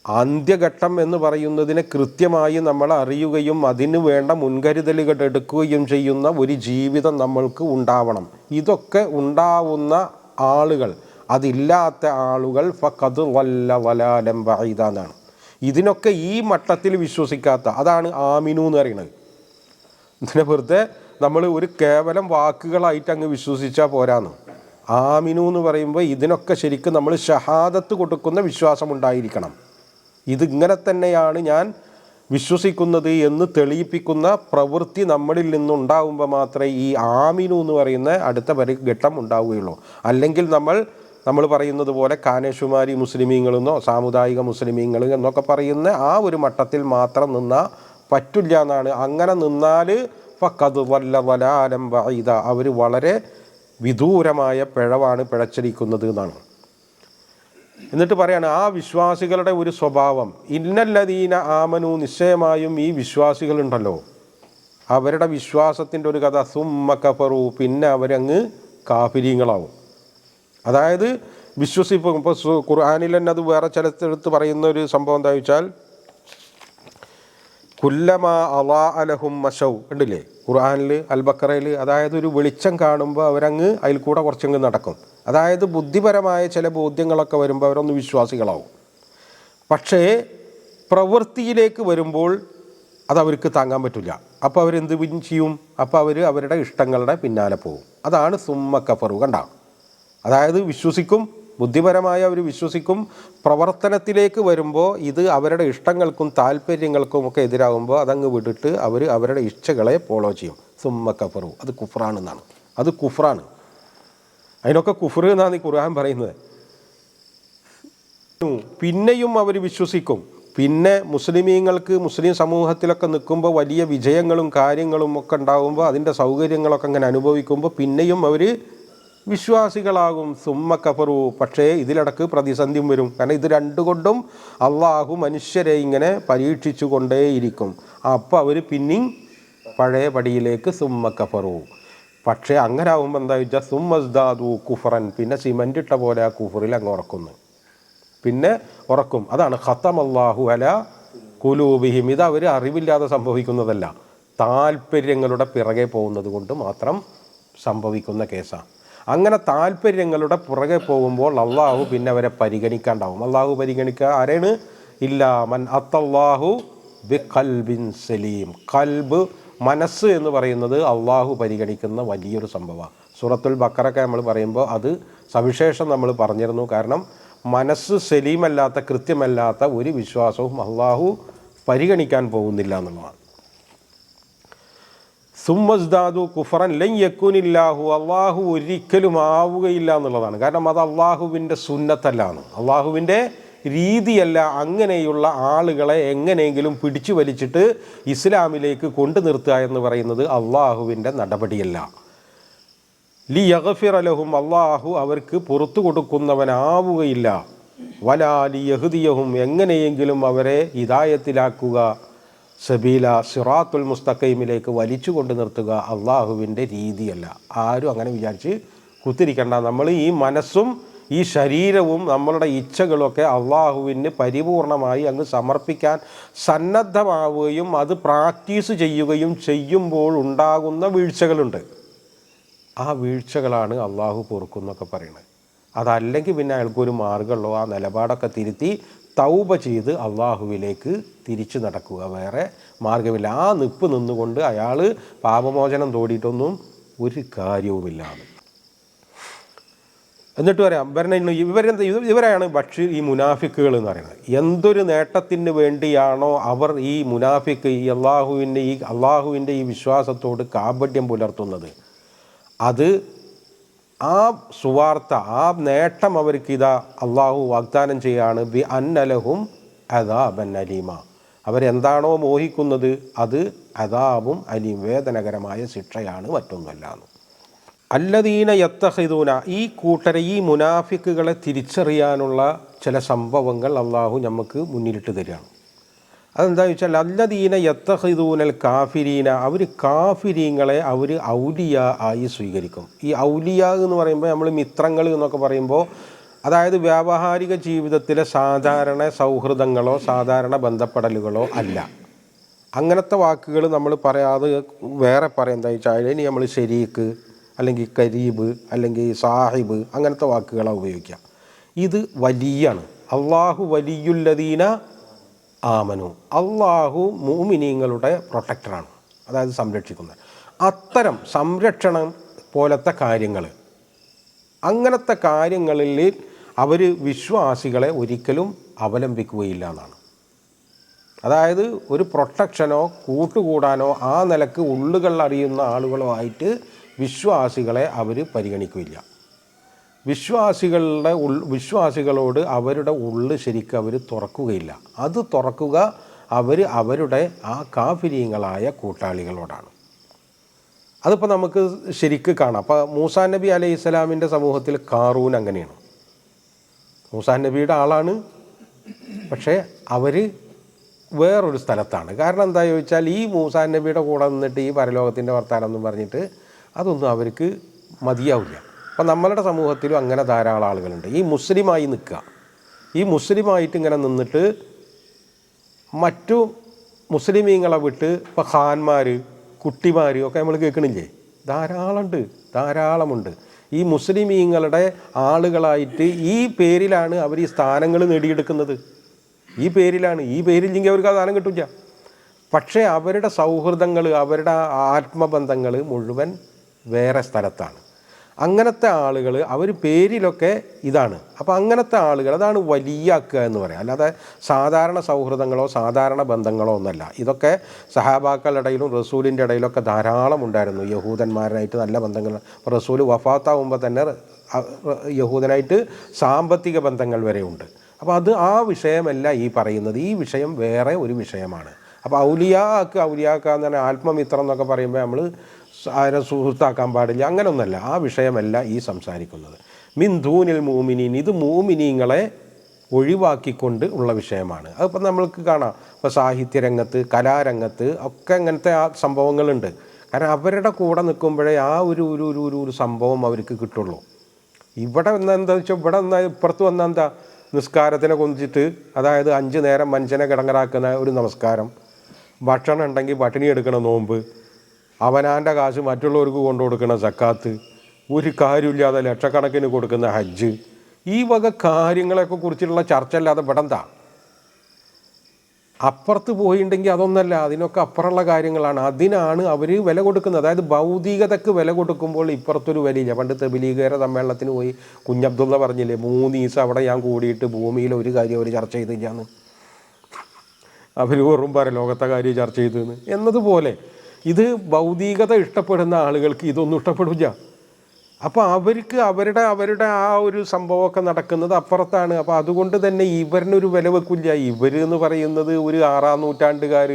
അന്ത്യഘട്ടം എന്ന് പറയുന്നതിനെ കൃത്യമായി നമ്മൾ അറിയുകയും അതിനു വേണ്ട മുൻകരുതലുകൾ എടുക്കുകയും ചെയ്യുന്ന ഒരു ജീവിതം നമ്മൾക്ക് ഉണ്ടാവണം. ഇതൊക്കെ ഉണ്ടാവുന്ന ആളുകൾ, അതില്ലാത്ത ആളുകൾ ഫഖദ് വല്ല വലാലം ബഈദ എന്നാണ്. ഇതിനൊക്കെ ഈ മട്ടത്തിൽ വിശ്വസിക്കാത്ത, അതാണ് ആമിനു എന്ന് പറയുന്നത്. ഇതിനെ വെറുതെ നമ്മൾ ഒരു കേവലം വാക്കുകളായിട്ട് അങ്ങ് വിശ്വസിച്ചാൽ പോരാന്ന്. ആമിനു എന്ന് പറയുമ്പോൾ ഇതിനൊക്കെ ശരിക്കും നമ്മൾ ഷഹാദത്ത് കൊടുക്കുന്ന വിശ്വാസം ഉണ്ടായിരിക്കണം. ഇതിങ്ങനെ തന്നെയാണ് ഞാൻ വിശ്വസിക്കുന്നത് എന്ന് തെളിയിപ്പിക്കുന്ന പ്രവൃത്തി നമ്മളിൽ നിന്നുണ്ടാകുമ്പോൾ മാത്രമേ ഈ ആമിനു എന്ന് പറയുന്ന അടുത്ത ഘട്ടം ഉണ്ടാവുകയുള്ളൂ. അല്ലെങ്കിൽ നമ്മൾ പറയുന്നത് പോലെ കാനേഷുമാരി മുസ്ലിമീങ്ങളെന്നോ സാമുദായിക മുസ്ലിമീങ്ങൾ എന്നൊക്കെ പറയുന്ന ആ ഒരു മട്ടത്തിൽ മാത്രം നിന്നാൽ പറ്റില്ല എന്നാണ്. അങ്ങനെ നിന്നാൽ ഫഖദ് വല്ല വലാലം ബഈദ, അവർ വളരെ വിദൂരമായ പിഴവാണ് പിഴച്ചിരിക്കുന്നത് എന്നാണ്. എന്നിട്ട് പറയാണ് ആ വിശ്വാസികളുടെ ഒരു സ്വഭാവം, ഇന്നല്ലദീന ആമനു, നിശ്ചയമായും ഈ വിശ്വാസികളുണ്ടല്ലോ അവരുടെ വിശ്വാസത്തിൻ്റെ ഒരു കഥ, സുമ്മ കഫറു, പിന്നെ അവരങ്ങ് കാഫിരീങ്ങളാവും. അതായത് വിശ്വസിപ്പം. ഇപ്പോൾ ഖുർആനിൽ തന്നെ അത് വേറെ ചിലത്ത് പറയുന്ന ഒരു സംഭവം എന്താ വെച്ചാൽ, കുല്ലമാ അളാ അലഹും മശൗ ഉണ്ടല്ലേ ഖുർആനിൽ, അൽ-ബഖറയിൽ. അതായത് ഒരു വെളിച്ചം കാണുമ്പോൾ അവരങ്ങ് അതിൽ കൂടെ കുറച്ചങ്ങ് നടക്കും. അതായത് ബുദ്ധിപരമായ ചില ബോധ്യങ്ങളൊക്കെ വരുമ്പോൾ അവരൊന്ന് വിശ്വാസികളാവും. പക്ഷേ പ്രവൃത്തിയിലേക്ക് വരുമ്പോൾ അതവർക്ക് താങ്ങാൻ പറ്റില്ല. അപ്പോൾ അവരെന്ത് ചെയ്യും? അപ്പോൾ അവരുടെ ഇഷ്ടങ്ങളുടെ പിന്നാലെ പോകും. അതാണ് സുമ്മ കഫറു. കണ്ട, അതായത് വിശ്വസിക്കും, ബുദ്ധിപരമായ അവർ വിശ്വസിക്കും, പ്രവർത്തനത്തിലേക്ക് വരുമ്പോൾ ഇത് അവരുടെ ഇഷ്ടങ്ങൾക്കും താല്പര്യങ്ങൾക്കും ഒക്കെ എതിരാകുമ്പോൾ അതങ്ങ് വിട്ടിട്ട് അവരുടെ ഇച്ഛകളെ ഫോളോ ചെയ്യും. സുമ്മ കഫറു, അത് കുഫ്റാണെന്നാണ്. അത് കുഫ്റാണ്. അതിനൊക്കെ കുഫ്ർ എന്നാണ് ഈ ഖുർആൻ പറയുന്നത്. പിന്നെയും അവർ വിശ്വസിക്കും. പിന്നെ മുസ്ലിമീങ്ങൾക്ക് മുസ്ലിം സമൂഹത്തിലൊക്കെ നിൽക്കുമ്പോൾ വലിയ വിജയങ്ങളും കാര്യങ്ങളും ഒക്കെ ഉണ്ടാകുമ്പോൾ അതിൻ്റെ സൗകര്യങ്ങളൊക്കെ അങ്ങനെ അനുഭവിക്കുമ്പോൾ പിന്നെയും അവർ വിശ്വാസികളാകും. സുമ്മ കഫറു. പക്ഷേ ഇതിലിടക്ക് പ്രതിസന്ധിയും വരും. കാരണം ഇത് രണ്ടുകൊണ്ടും അള്ളാഹു മനുഷ്യരെ ഇങ്ങനെ പരീക്ഷിച്ചു കൊണ്ടേയിരിക്കും. അപ്പോൾ അവർ പിന്നെയും പഴയ പടിയിലേക്ക് സുമ്മ കഫറു. പക്ഷേ അങ്ങനെ ആകുമ്പോൾ എന്താ വെച്ചാൽ സുമ്മസ്ദാദു കുഫറൻ, പിന്നെ സിമൻ്റ് ഇട്ട പോലെ ആ കുഫറിൽ അങ്ങ് ഉറക്കും. അതാണ് ഖത്തമല്ലാഹു അലാ ഖുലൂബിഹിം. ഇത് അവർ അറിവില്ലാതെ സംഭവിക്കുന്നതല്ല, താല്പര്യങ്ങളുടെ പിറകെ പോകുന്നത് കൊണ്ട് മാത്രം സംഭവിക്കുന്ന കേസാണ്. അങ്ങനെ താല്പര്യങ്ങളുടെ പുറകെ പോകുമ്പോൾ അള്ളാഹു പിന്നെ അവരെ പരിഗണിക്കാണ്ടാവും. അള്ളാഹു പരിഗണിക്കുക ആരെയാണ്? ഇല്ലാ മൻ അത്തല്ലാഹു ബി ഖൽബിൻ സലീം. കൽബ്, മനസ്സ് എന്ന് പറയുന്നത് അള്ളാഹു പരിഗണിക്കുന്ന വലിയൊരു സംഭവമാണ്. സൂറത്തുൽ ബക്കറൊക്കെ നമ്മൾ പറയുമ്പോൾ അത് സവിശേഷം നമ്മൾ പറഞ്ഞിരുന്നു. കാരണം മനസ്സ് സലീമല്ലാത്ത, കൃത്യമല്ലാത്ത ഒരു വിശ്വാസവും അള്ളാഹു പരിഗണിക്കാൻ പോകുന്നില്ല എന്നുള്ളതാണ്. സുമ്മസ്ദാദു കുഫറൻ ലൻ യക്കുനില്ലാഹു, അള്ളാഹു ഒരിക്കലും ആവുകയില്ല എന്നുള്ളതാണ്. കാരണം അത് അള്ളാഹുവിൻ്റെ സുന്നത്തല്ലാണ്, അള്ളാഹുവിൻ്റെ രീതിയല്ല. അങ്ങനെയുള്ള ആളുകളെ എങ്ങനെയെങ്കിലും പിടിച്ചു വലിച്ചിട്ട് ഇസ്ലാമിലേക്ക് കൊണ്ടു നിർത്തുക എന്ന് പറയുന്നത് അള്ളാഹുവിൻ്റെ നടപടിയല്ല. ലി യഗ്ഫിറ ലഹും, അള്ളാഹു അവർക്ക് പുറത്തു കൊടുക്കുന്നവനാവുകയില്ല. വലാ ലി യഹ്ദിയഹും, എങ്ങനെയെങ്കിലും അവരെ ഹിദായത്തിലാക്കുക. സബീല, സിറാത്തുൽ മുസ്തഖീമിലേക്ക് വലിച്ചു കൊണ്ട് നിർത്തുക അള്ളാഹുവിൻ്റെ രീതിയല്ല. ആരും അങ്ങനെ വിചാരിച്ച് കുത്തിരിക്കണ്ട. നമ്മൾ ഈ മനസ്സും ഈ ശരീരവും നമ്മളുടെ ഇച്ഛകളൊക്കെ അള്ളാഹുവിന് പരിപൂർണമായി അങ്ങ് സമർപ്പിക്കാൻ സന്നദ്ധമാവുകയും അത് പ്രാക്ടീസ് ചെയ്യുകയും ചെയ്യുമ്പോൾ ഉണ്ടാകുന്ന വീഴ്ചകളുണ്ട്. ആ വീഴ്ചകളാണ് അള്ളാഹു പൊറുക്കുന്നൊക്കെ പറയുന്നത്. അതല്ലെങ്കിൽ പിന്നെ അയാൾക്കൊരു മാർഗ്ഗമുള്ളൂ, ആ നിലപാടൊക്കെ തിരുത്തി തൗബ ചെയ്ത് അള്ളാഹുവിലേക്ക് തിരിച്ചു നടക്കുക, വേറെ മാർഗമില്ല. ആ നിപ്പ് നിന്നുകൊണ്ട് അയാൾ പാപമോചനം തോടിയിട്ടൊന്നും ഒരു കാര്യവുമില്ലാതെ. എന്നിട്ട് പറയാം ഇവരെയാണ് ഈ മുനാഫിക്കുകൾ എന്ന് പറയുന്നത്. എന്തൊരു നേട്ടത്തിന് വേണ്ടിയാണോ അവർ ഈ മുനാഫിക്ക് ഈ അള്ളാഹുവിൻ്റെ ഈ വിശ്വാസത്തോട് കാപട്യം പുലർത്തുന്നത്, അത് ആ സുവാർത്ത, ആ നേട്ടം അവർക്കിതാ അള്ളാഹു വാഗ്ദാനം ചെയ്യാണ്. ബി അന്നലഹും അദാബൻ അലീമ, അവരെന്താണോ മോഹിക്കുന്നത് അത് അദാബും അലീം, വേദനകരമായ ശിക്ഷയാണ്, മറ്റൊന്നുമല്ലാന്ന്. അല്ലദീന യത്തഖിദൂന, ഈ കൂട്ടരെ, ഈ മുനാഫിക്കുകളെ തിരിച്ചറിയാനുള്ള ചില സംഭവങ്ങൾ അള്ളാഹു നമുക്ക് മുന്നിലിട്ട് തരികയാണ്. അതെന്താ വെച്ചാൽ അല്ലദീന യത്തഖിദൂനൽ കാഫിരീന, അവർ കാഫിരീങ്ങളെ അവർ ഔലിയ ആയി സ്വീകരിക്കും. ഈ ഔലിയ എന്ന് പറയുമ്പോൾ നമ്മൾ മിത്രങ്ങൾ എന്നൊക്കെ പറയുമ്പോൾ അതായത് വ്യാവഹാരിക ജീവിതത്തിലെ സാധാരണ സൗഹൃദങ്ങളോ സാധാരണ ബന്ധപ്പെടലുകളോ അല്ല. അങ്ങനത്തെ വാക്കുകൾ നമ്മൾ പറയാതെ വേറെ പറയാം. എന്താ വെച്ചാൽ ഇനി നമ്മൾ ശരീക്ക് അല്ലെങ്കിൽ കരീബ് അല്ലെങ്കിൽ സാഹിബ് അങ്ങനത്തെ വാക്കുകളാണ് ഉപയോഗിക്കുക. ഇത് വലിയാണ്. അള്ളാഹു വലിയുല്ലദീന ആമനു, അള്ളാഹു മുഅ്മിനീങ്ങളുടെ പ്രൊട്ടക്ടറാണ്, അതായത് സംരക്ഷിക്കുന്നത്. അത്തരം സംരക്ഷണം പോലത്തെ കാര്യങ്ങൾ, അങ്ങനത്തെ കാര്യങ്ങളിൽ അവർ വിശ്വാസികളെ ഒരിക്കലും അവലംബിക്കുകയില്ല എന്നാണ്. അതായത് ഒരു പ്രൊട്ടക്ഷനോ കൂട്ടുകൂടാനോ ആ നിലക്ക് ഉള്ളുകൾ അറിയുന്ന ആളുകളോ ആയിട്ട് വിശ്വാസികളെ അവർ പരിഗണിക്കുകയില്ല. വിശ്വാസികളോട് അവരുടെ ഉള്ള് ശരിക്കും അവർ തുറക്കുകയില്ല. അത് തുറക്കുക അവരുടെ ആ കാഫിരീങ്ങളായ കൂട്ടാളികളോടാണ്. അതിപ്പോൾ നമുക്ക് ശരിക്ക് കാണാം. അപ്പോൾ മൂസാ നബി അലൈഹി സ്വലാമിൻ്റെ സമൂഹത്തിൽ കാറൂൻ അങ്ങനെയാണ്. മൂസാ നബിയുടെ ആളാണ്, പക്ഷേ അവർ വേറൊരു സ്ഥലത്താണ്. കാരണം എന്താ ചോദിച്ചാൽ ഈ മൂസാ നബിയുടെ കൂടെ നിന്നിട്ട് ഈ പരലോകത്തിൻ്റെ വർത്താനം എന്ന് പറഞ്ഞിട്ട് അതൊന്നും അവർക്ക് മതിയാവില്ല. അപ്പം നമ്മളുടെ സമൂഹത്തിലും അങ്ങനെ ധാരാളം ആളുകളുണ്ട്. ഈ മുസ്ലിമായി നിൽക്കുക, ഈ മുസ്ലിമായിട്ട് ഇങ്ങനെ നിന്നിട്ട് മറ്റു മുസ്ലിമീങ്ങളെ വിട്ട് ഇപ്പോൾ ഖാന്മാർ, കുട്ടിമാർ ഒക്കെ നമ്മൾ കേൾക്കണില്ലേ? ധാരാളമുണ്ട്. ഈ മുസ്ലിമീങ്ങളുടെ ആളുകളായിട്ട് ഈ പേരിലാണ് അവർ ഈ സ്ഥാനങ്ങൾ നേടിയെടുക്കുന്നത്. ഈ പേരില്ലെങ്കിൽ അവർക്ക് ആ സ്ഥാനം കിട്ടില്ല. പക്ഷേ അവരുടെ സൗഹൃദങ്ങൾ, അവരുടെ ആത്മബന്ധങ്ങൾ മുഴുവൻ വേറെ സ്ഥലത്താണ്. അങ്ങനത്തെ ആളുകൾ അവർ പേരിലൊക്കെ ഇതാണ്. അപ്പോൾ അങ്ങനത്തെ ആളുകൾ, അതാണ് വലിയാക്കുക എന്ന് പറയാം. അല്ലാതെ സാധാരണ സൗഹൃദങ്ങളോ സാധാരണ ബന്ധങ്ങളോ ഒന്നല്ല. ഇതൊക്കെ സഹാബാക്കളുടെ ഇടയിലും റസൂലിൻ്റെ ഇടയിലൊക്കെ ധാരാളം ഉണ്ടായിരുന്നു. യഹൂദന്മാരായിട്ട് നല്ല ബന്ധങ്ങൾ. റസൂൽ വഫാത്താവുമ്പോൾ തന്നെ യഹൂദനായിട്ട് സാമ്പത്തിക ബന്ധങ്ങൾ വരെ ഉണ്ട്. അപ്പോൾ ആ വിഷയമല്ല ഈ പറയുന്നത്. ഈ വിഷയം വേറെ ഒരു വിഷയമാണ്. അപ്പോൾ ഔലിയാക്ക് എന്ന് പറഞ്ഞാൽ ആത്മമിത്രം എന്നൊക്കെ പറയുമ്പോൾ നമ്മൾ ആരെ സുഹൃത്താക്കാൻ പാടില്ല, അങ്ങനെയൊന്നല്ല. ആ വിഷയമല്ല ഈ സംസാരിക്കുന്നത്. മിൻ ദൂനിൽ മുഅ്മിനീൻ, ഇത് മുഅ്മിനീങ്ങളെ ഒഴിവാക്കിക്കൊണ്ട് ഉള്ള വിഷയമാണ്. അതിപ്പോൾ നമ്മൾക്ക് കാണാം. ഇപ്പോൾ സാഹിത്യരംഗത്ത്, കലാരംഗത്ത് ഒക്കെ അങ്ങനത്തെ ആ സംഭവങ്ങളുണ്ട്. കാരണം അവരുടെ കൂടെ നിൽക്കുമ്പോഴേ ആ ഒരു സംഭവം അവർക്ക് കിട്ടുള്ളൂ. ഇവിടെ എന്താ വെച്ചാൽ ഇവിടെ ഇപ്പുറത്ത് വന്നാൽ എന്താ, നിസ്കാരത്തിനെ കൊഞ്ചിട്ട്, അതായത് 5 നേരം മനുഷ്യനെ കിടങ്ങറാക്കുന്ന ഒരു നമസ്കാരം, ഭക്ഷണം ഉണ്ടെങ്കിൽ പട്ടിണി എടുക്കണ നോമ്പ്, അവനാൻ്റെ കാശ് മറ്റുള്ളവർക്ക് കൊണ്ടു കൊടുക്കുന്ന സക്കാത്ത്, ഒരു കാര്യമില്ലാതെ ലക്ഷക്കണക്കിന് കൊടുക്കുന്ന ഹജ്ജ്, ഈ വക കാര്യങ്ങളെയൊക്കെ കുറിച്ചുള്ള ചർച്ച അല്ലാതെ ഇവിടെ എന്താ? അപ്പുറത്ത് പോയിട്ടുണ്ടെങ്കിൽ അതൊന്നല്ല, അതിനൊക്കെ അപ്പുറമുള്ള കാര്യങ്ങളാണ്. അതിനാണ് അവർ വില കൊടുക്കുന്നത്. അതായത് ഭൗതികതയ്ക്ക് വില കൊടുക്കുമ്പോൾ ഇപ്പുറത്തൊരു വിലയില്ല. പണ്ട് തബ്ലീഗുകാരെ സമ്മേളനത്തിന് പോയി കുഞ്ഞബ്ദുള്ള പറഞ്ഞില്ലേ, 3 ദിവസം അവിടെ ഞാൻ കൂടിയിട്ട് ഭൂമിയിൽ ഒരു കാര്യം അവർ ചർച്ച ചെയ്തില്ലാന്ന്. അവർ വെറും പരലോകത്തെ കാര്യം ചർച്ച ചെയ്തെന്ന് എന്നതുപോലെ ഇത് ഭൗതികത ഇഷ്ടപ്പെടുന്ന ആളുകൾക്ക് ഇതൊന്നും ഇഷ്ടപ്പെടില്ല. അപ്പോൾ അവർക്ക് അവരുടെ ആ ഒരു സംഭവമൊക്കെ നടക്കുന്നത് അപ്പുറത്താണ്. അപ്പോൾ അതുകൊണ്ട് തന്നെ ഇവരിനൊരു വില വെക്കില്ല. ഇവർ എന്ന് പറയുന്നത് ഒരു 6-ാം നൂറ്റാണ്ടുകാർ,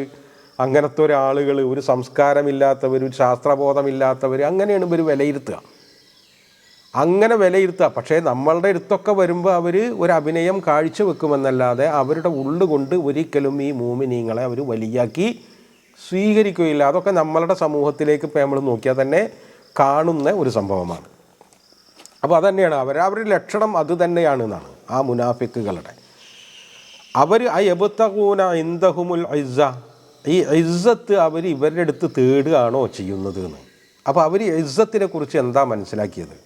അങ്ങനത്തെ ഒരാളുകൾ, ഒരു സംസ്കാരമില്ലാത്തവർ, ഒരു ശാസ്ത്രബോധമില്ലാത്തവർ, അങ്ങനെയാണ് ഇവർ വിലയിരുത്തുക. അങ്ങനെ വിലയിരുത്തുക. പക്ഷേ നമ്മളുടെ അടുത്തൊക്കെ വരുമ്പോൾ അവർ ഒരു അഭിനയം കാഴ്ച വെക്കുമെന്നല്ലാതെ അവരുടെ ഉള്ളുകൊണ്ട് ഒരിക്കലും ഈ മൂമിനീങ്ങളെ അവർ വലിയാക്കി സ്വീകരിക്കുകയില്ല. അതൊക്കെ നമ്മളുടെ സമൂഹത്തിലേക്ക് ഇപ്പോൾ നമ്മൾ നോക്കിയാൽ തന്നെ കാണുന്ന ഒരു സംഭവമാണ്. അപ്പോൾ അതന്നെയാണ് അവരുടെ ലക്ഷണം, അത് തന്നെയാണ് എന്നാണ് ആ മുനാഫിക്കുകളുടെ. അവർ യബ്തഗൂന ഇൻദഹുമുൽ ഇസ്സ, ഈ ഇസ്സത്ത് അവർ ഇവരുടെ അടുത്ത് തേടുകയാണോ ചെയ്യുന്നത് എന്ന്. അപ്പോൾ അവർ ഇസ്സത്തിനെ കുറിച്ച് എന്താ മനസ്സിലാക്കിയത്?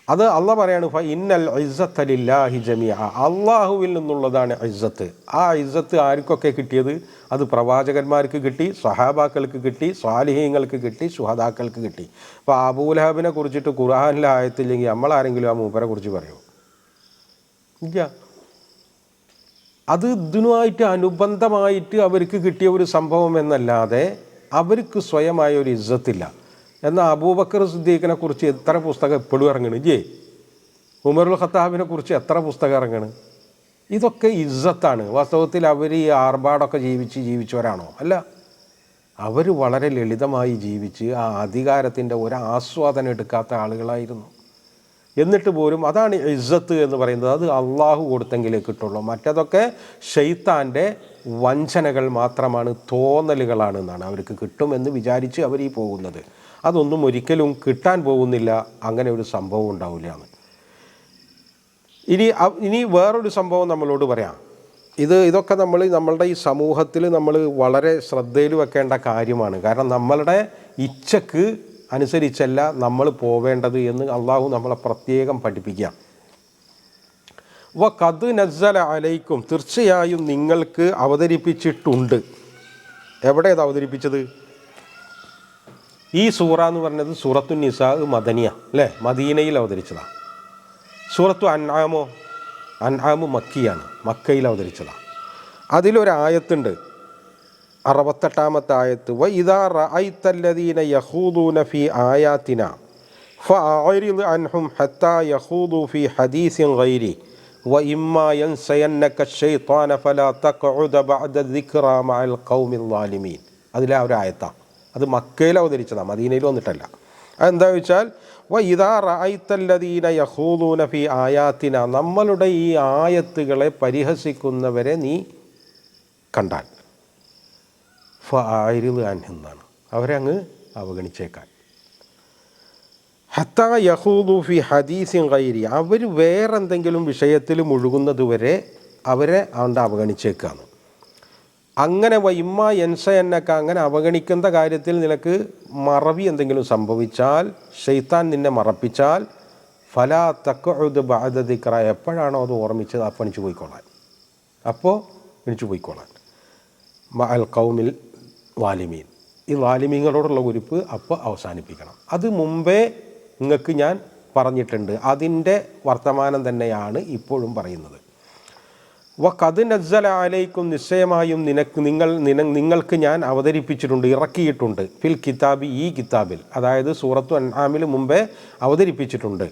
അത് അള്ളാഹ് പറയാണ്, ഇന്നൽ ഇസ്സത്ത ലില്ലാഹി ജമീഅ, അള്ളാഹുവിൽ നിന്നുള്ളതാണ് ഇസ്സത്ത്. ആ ഇസ്സത്ത് ആർക്കൊക്കെ കിട്ടിയത്? അത് പ്രവാചകന്മാർക്ക് കിട്ടി, സ്വഹാബാക്കൾക്ക് കിട്ടി, സ്വാലിഹീങ്ങൾക്ക് കിട്ടി, ശുഹദാക്കൾക്ക് കിട്ടി. അപ്പോൾ അബൂലഹബിനെ കുറിച്ചിട്ട് ഖുർആനിലെ ആയത്തില്ലെങ്കിൽ നമ്മളാരെങ്കിലും ആ മൂപ്പരെ കുറിച്ച് പറയുമോ? ഇല്ല. അത് ഇതിനുമായിട്ട് അനുബന്ധമായിട്ട് അവർക്ക് കിട്ടിയ ഒരു സംഭവം എന്നല്ലാതെ അവർക്ക് സ്വയമായ ഒരു ഇസ്സത്തില്ല. എന്നാൽ അബൂബക്കർ സിദ്ദീഖിനെ കുറിച്ച് എത്ര പുസ്തകം എപ്പോഴും ഇറങ്ങണ് ഇല്ലേ? ഉമറുൽ ഖത്താബിനെ കുറിച്ച് എത്ര പുസ്തകം ഇറങ്ങണ്? ഇതൊക്കെ ഇസ്സത്താണ്. വാസ്തവത്തിൽ അവർ ഈ ആർഭാടൊക്കെ ജീവിച്ചവരാണോ? അല്ല, അവർ വളരെ ലളിതമായി ജീവിച്ച് ആ അധികാരത്തിൻ്റെ ഒരു ആസ്വാദനം എടുക്കാത്ത ആളുകളായിരുന്നു. എന്നിട്ട് പോലും അതാണ് ഇസ്സത്ത് എന്ന് പറയുന്നത്. അത് അള്ളാഹു കൊടുത്തെങ്കിലേ കിട്ടുള്ളൂ. മറ്റതൊക്കെ ശൈത്താൻ്റെ വഞ്ചനകൾ മാത്രമാണ്, തോന്നലുകളാണ് എന്നാണ്. അവർക്ക് കിട്ടുമെന്ന് വിചാരിച്ച് അവർ ഈ പോകുന്നത്. അതൊന്നും ഒരിക്കലും കിട്ടാൻ പോകുന്നില്ല. അങ്ങനെ ഒരു സംഭവം ഉണ്ടാവില്ല എന്ന്. ഇനി വേറൊരു സംഭവം നമ്മളോട് പറയാം. ഇതൊക്കെ നമ്മളുടെ ഈ സമൂഹത്തിൽ നമ്മൾ വളരെ ശ്രദ്ധയിൽ വെക്കേണ്ട കാര്യമാണ്. കാരണം നമ്മളുടെ ഇച്ഛക്ക് അനുസരിച്ചല്ല നമ്മൾ പോവേണ്ടത് എന്ന് അള്ളാഹു നമ്മളെ പ്രത്യേകം പഠിപ്പിക്കുക. ഖദ് നസ്സല അലൈക്കും, തീർച്ചയായും നിങ്ങൾക്ക് അവതരിപ്പിച്ചിട്ടുണ്ട്. എവിടെ ഇത് അവതരിപ്പിച്ചത്? ഈ സൂറ എന്ന് പറഞ്ഞത് സൂറത്തു നിസാ മദനിയ അല്ലേ, മദീനയിൽ അവതരിച്ചതാണ്. സൂറത്തു അൻആമു മക്കിയാണ്, മക്കയിൽ അവതരിച്ചതാണ്. അതിലൊരായത്തുണ്ട്, 68-ാമത്തെ ആയത്ത്, വഇദാ റഅയ്തല്ലദീന യഖൂദൂന ഫീ ആയാതിനാ ഫഅഅരിദ് അൻഹും ഹത്താ യഖൂദൂ ഫീ ഹദീസിൻ ഗൈരി വഇമ്മാ യൻസയന്നക ശൈത്വാന ഫലാ തഖഉദ ബഅദ ദിക്റാ മഅൽ ഖൗമിൽ ളാലിമീൻ. അതിലെ ഒരു ആയത്താണ്. അത് മക്കയിൽ അവതരിച്ചതാണ്, മദീനയിൽ വന്നിട്ടല്ല. അതെന്താ വെച്ചാൽ, വഇദാ റഅയ്തല്ലദീന യഖൂദൂന ഫീ ആയാതിനാ, നമ്മളുടെ ഈ ആയത്തുകളെ പരിഹസിക്കുന്നവരെ നീ കണ്ടാൽ, ഫഅഅരിദ് അൻഹും എന്നാണ്, അവരെ അങ്ങ് അവഗണിച്ചേക്കാൻ. ഹത്താ യഖൂദു ഫി ഹദീസിൻ ഗൈരി, അവർ വേറെന്തെങ്കിലും വിഷയത്തിൽ മുഴുകുന്നത് വരെ അവരെ അവൻ്റെ അവഗണിച്ചേക്കാണ്. അങ്ങനെ വൈമ്മ എൻസയന്നക്ക, അങ്ങനെ അവഗണിക്കുന്ന കാര്യത്തിൽ നിനക്ക് മറവി എന്തെങ്കിലും സംഭവിച്ചാൽ, ശൈത്താൻ നിന്നെ മറപ്പിച്ചാൽ, ഫലാ തഖഉദ് ബഅദ ദിക്റ, എപ്പോഴാണോ അത് ഓർമ്മിച്ചത് അപ്പോൾ എണിച്ചു പോയിക്കോളാൻ. മഅൽ ഖൗമിൽ വാലിമീൻ, ഈ വാലിമീങ്ങളോടുള്ള കുരിപ്പ് അപ്പോൾ അവസാനിപ്പിക്കണം. അത് മുമ്പേ നിങ്ങൾക്ക് ഞാൻ പറഞ്ഞിട്ടുണ്ട്. അതിൻ്റെ വർത്തമാനം തന്നെയാണ് ഇപ്പോഴും പറയുന്നത്. ഖദ് നസ്സല അലൈക്കും, നിശ്ചയമായും നിങ്ങൾക്ക് ഞാൻ അവതരിപ്പിച്ചിട്ടുണ്ട്, ഇറക്കിയിട്ടുണ്ട്, ഫിൽ കിതാബി, ഈ കിതാബിൽ, അതായത് സൂറത്തു അൻആമിൽ മുമ്പേ അവതരിപ്പിച്ചിട്ടുണ്ട്.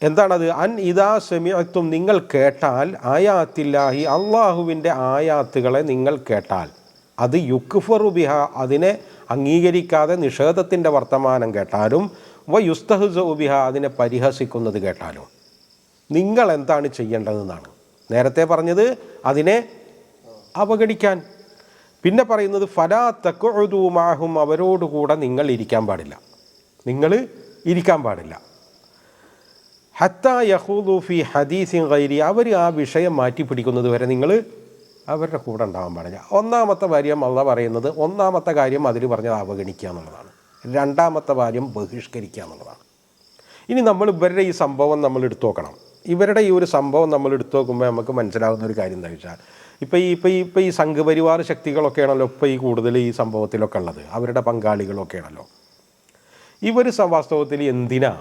എന്താണത്? അൻ ഇദാ സമിഅത്തും, നിങ്ങൾ കേട്ടാൽ, ആയാത്തില്ലാഹി, അള്ളാഹുവിൻ്റെ ആയാത്തുകളെ നിങ്ങൾ കേട്ടാൽ, അത് യുക്ഫറു ബിഹ, അതിനെ അംഗീകരിക്കാതെ നിഷേധത്തിൻ്റെ വർത്തമാനം കേട്ടാലും, യുസ്തഹ്സഉ ബിഹ, അതിനെ പരിഹസിക്കുന്നത് കേട്ടാലും നിങ്ങൾ എന്താണ് ചെയ്യേണ്ടതെന്നാണ്. നേരത്തെ പറഞ്ഞത് അതിനെ അവഗണിക്കാൻ. പിന്നെ പറയുന്നത് ഫലാ തഖഉദു മഅഹും, അവരോടുകൂടെ നിങ്ങൾ ഇരിക്കാൻ പാടില്ല. ഹത്താ യഖൂദു ഫി ഹദീസിൻ ഗൈരി, അവർ ആ വിഷയം മാറ്റി പിടിക്കുന്നത് വരെ നിങ്ങൾ അവരുടെ കൂടെ ഉണ്ടാകാൻ പാടില്ല. ഒന്നാമത്തെ കാര്യം അള്ളാഹ് പറയുന്നത്, ഒന്നാമത്തെ കാര്യം അതിൽ പറഞ്ഞത് അവഗണിക്കുക എന്നുള്ളതാണ്. രണ്ടാമത്തെ കാര്യം ബഹിഷ്കരിക്കുക എന്നുള്ളതാണ്. ഇനി നമ്മൾ ഇവരുടെ ഈ സംഭവം നമ്മൾ എടുത്തു നോക്കണം. ഇവരുടെ ഈ ഒരു സംഭവം നമ്മൾ എടുത്തു നോക്കുമ്പോൾ നമുക്ക് മനസ്സിലാകുന്ന ഒരു കാര്യം എന്താ വെച്ചാൽ, ഇപ്പോൾ ഈ സംഘപരിവാർ ശക്തികളൊക്കെയാണല്ലോ ഇപ്പോൾ ഈ കൂടുതൽ ഈ സംഭവത്തിലൊക്കെ ഉള്ളത്, അവരുടെ പങ്കാളികളൊക്കെയാണല്ലോ. ഇവർ വാസ്തവത്തിൽ എന്തിനാ